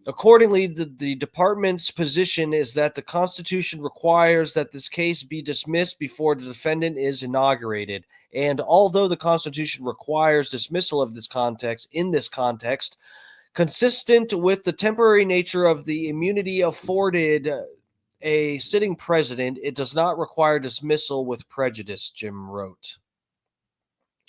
Speaker 1: Accordingly, the department's position is that the Constitution requires that this case be dismissed before the defendant is inaugurated. And although the Constitution requires dismissal of this context, consistent with the temporary nature of the immunity afforded a sitting president, it does not require dismissal with prejudice, Jim wrote.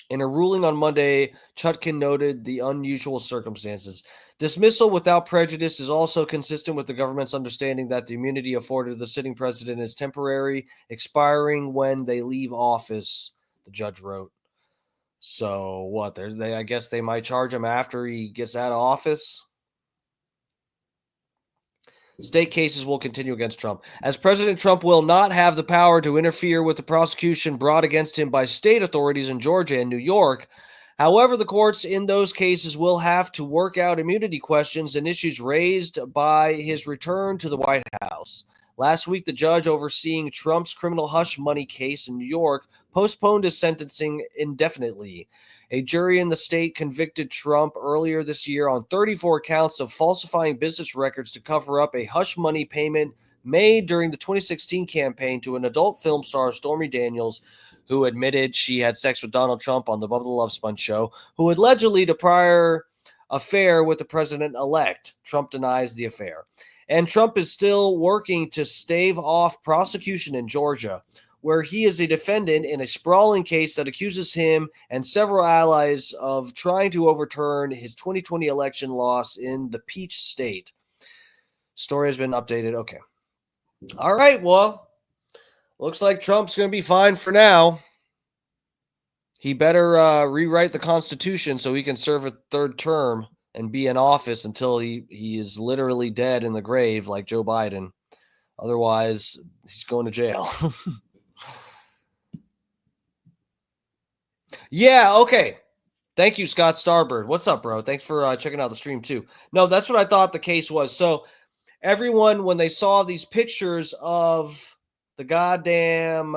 Speaker 1: In a ruling on Monday, Chutkan noted the unusual circumstances. Dismissal without prejudice is also consistent with the government's understanding that the immunity afforded the sitting president is temporary, expiring when they leave office, the judge wrote. So what? I guess they might charge him after he gets out of office. State cases will continue against Trump, as President Trump will not have the power to interfere with the prosecution brought against him by state authorities in Georgia and New York. However, the courts in those cases will have to work out immunity questions and issues raised by his return to the White House. Last week, the judge overseeing Trump's criminal hush money case in New York postponed his sentencing indefinitely. A jury in the state convicted Trump earlier this year on 34 counts of falsifying business records to cover up a hush money payment made during the 2016 campaign to an adult film star, Stormy Daniels, who admitted she had sex with Donald Trump on the Bubba the Love Sponge show, who allegedly had a prior affair with the president-elect. Trump denies the affair. And Trump is still working to stave off prosecution in Georgia, where he is a defendant in a sprawling case that accuses him and several allies of trying to overturn his 2020 election loss in the Peach State. Story has been updated. Okay. All right. Well, looks like Trump's going to be fine for now. He better rewrite the Constitution so he can serve a third term and be in office until he is literally dead in the grave like Joe Biden. Otherwise, he's going to jail. Yeah, okay. Thank you, Scott Starbird. What's up, bro? Thanks for checking out the stream, too. No, that's what I thought the case was. So everyone, when they saw these pictures of the goddamn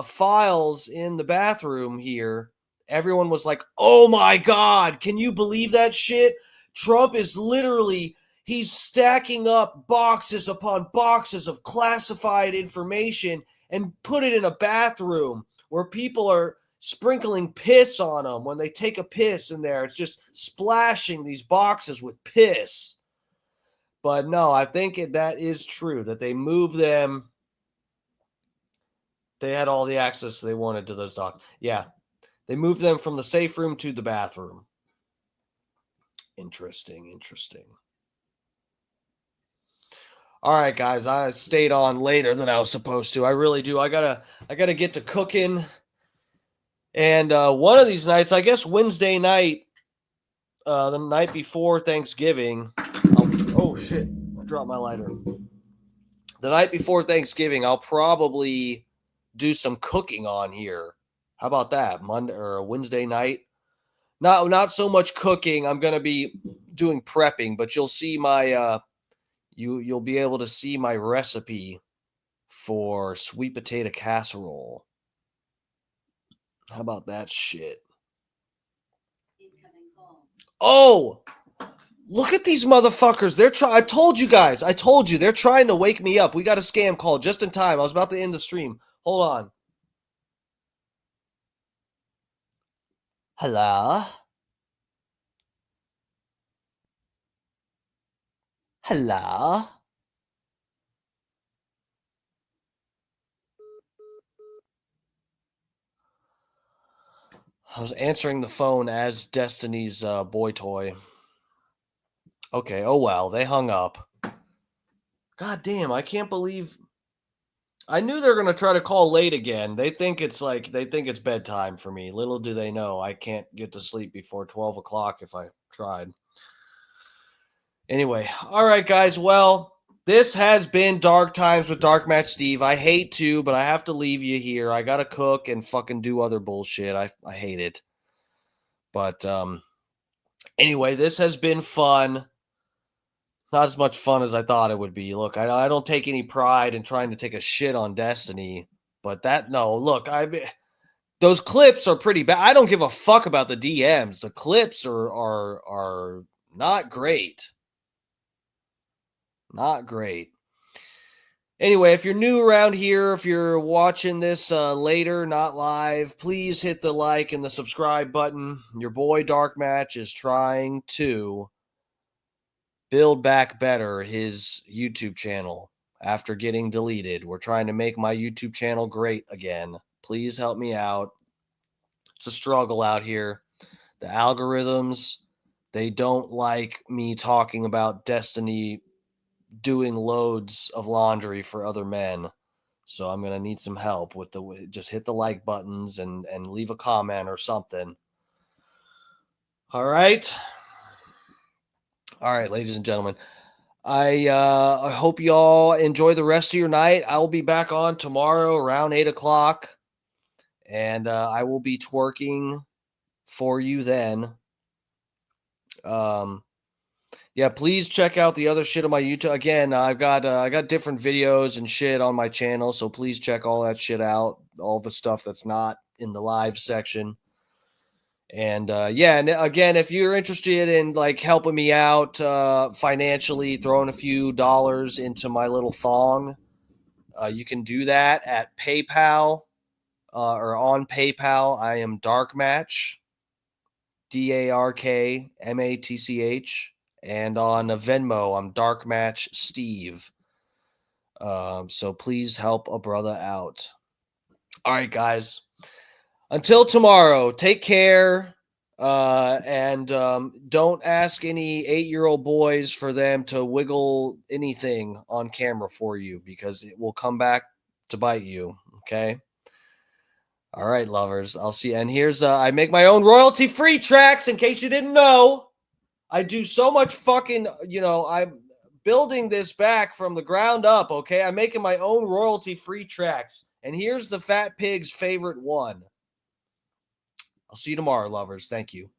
Speaker 1: files in the bathroom here, everyone was like, oh my God, can you believe that shit? Trump is literally, he's stacking up boxes upon boxes of classified information and put it in a bathroom where people are sprinkling piss on them when they take a piss in there. It's just splashing these boxes with piss. But no, I think that is true, that they moved them. They had all the access they wanted to those docs. Yeah. They moved them from the safe room to the bathroom. Interesting. All right, guys. I stayed on later than I was supposed to. I really do. I gotta get to cooking And one of these nights, I guess Wednesday night, the night before Thanksgiving. Oh shit! I dropped my lighter. The night before Thanksgiving, I'll probably do some cooking on here. How about that? Monday or Wednesday night? Not so much cooking. I'm gonna be doing prepping, but you'll see my you'll be able to see my recipe for sweet potato casserole. How about that shit? Oh, look at these motherfuckers. I told you guys. I told you. They're trying to wake me up. We got a scam call just in time. I was about to end the stream. Hold on. Hello? Hello? I was answering the phone as Destiny's boy toy. Okay, oh well, they hung up. God damn, I can't believe. I knew they're going to try to call late again. They think it's bedtime for me. Little do they know I can't get to sleep before 12 o'clock if I tried. Anyway, all right, guys. Well, this has been Dark Times with Dark Match Steve. I hate to, but I have to leave you here. I got to cook and fucking do other bullshit. I hate it. But anyway, this has been fun. Not as much fun as I thought it would be. Look, I don't take any pride in trying to take a shit on Destiny, but those clips are pretty bad. I don't give a fuck about the DMs. The clips are not great. Not great. Anyway, if you're new around here, if you're watching this later, not live, please hit the like and the subscribe button. Your boy Dark Match is trying to build back better his YouTube channel after getting deleted. We're trying to make my YouTube channel great again. Please help me out. It's a struggle out here. The algorithms, they don't like me talking about Destiny doing loads of laundry for other men. So I'm going to need some help with just hit the like buttons and leave a comment or something. All right. All right, ladies and gentlemen. I hope you all enjoy the rest of your night. I'll be back on tomorrow around 8 o'clock. And I will be twerking for you then. Yeah, please check out the other shit on my YouTube. Again, I got different videos and shit on my channel, so please check all that shit out. All the stuff that's not in the live section. And yeah, and again, if you're interested in like helping me out financially, throwing a few dollars into my little thong, you can do that at PayPal or on PayPal. I am Darkmatch, DarkMatch. And on Venmo, I'm Darkmatch Steve. So please help a brother out. All right, guys. Until tomorrow, take care. And don't ask any 8-year-old boys for them to wiggle anything on camera for you because it will come back to bite you. Okay. All right, lovers. I'll see you. And here's I make my own royalty-free tracks in case you didn't know. I do so much fucking, I'm building this back from the ground up, okay? I'm making my own royalty-free tracks. And here's the Fat Pig's favorite one. I'll see you tomorrow, lovers. Thank you.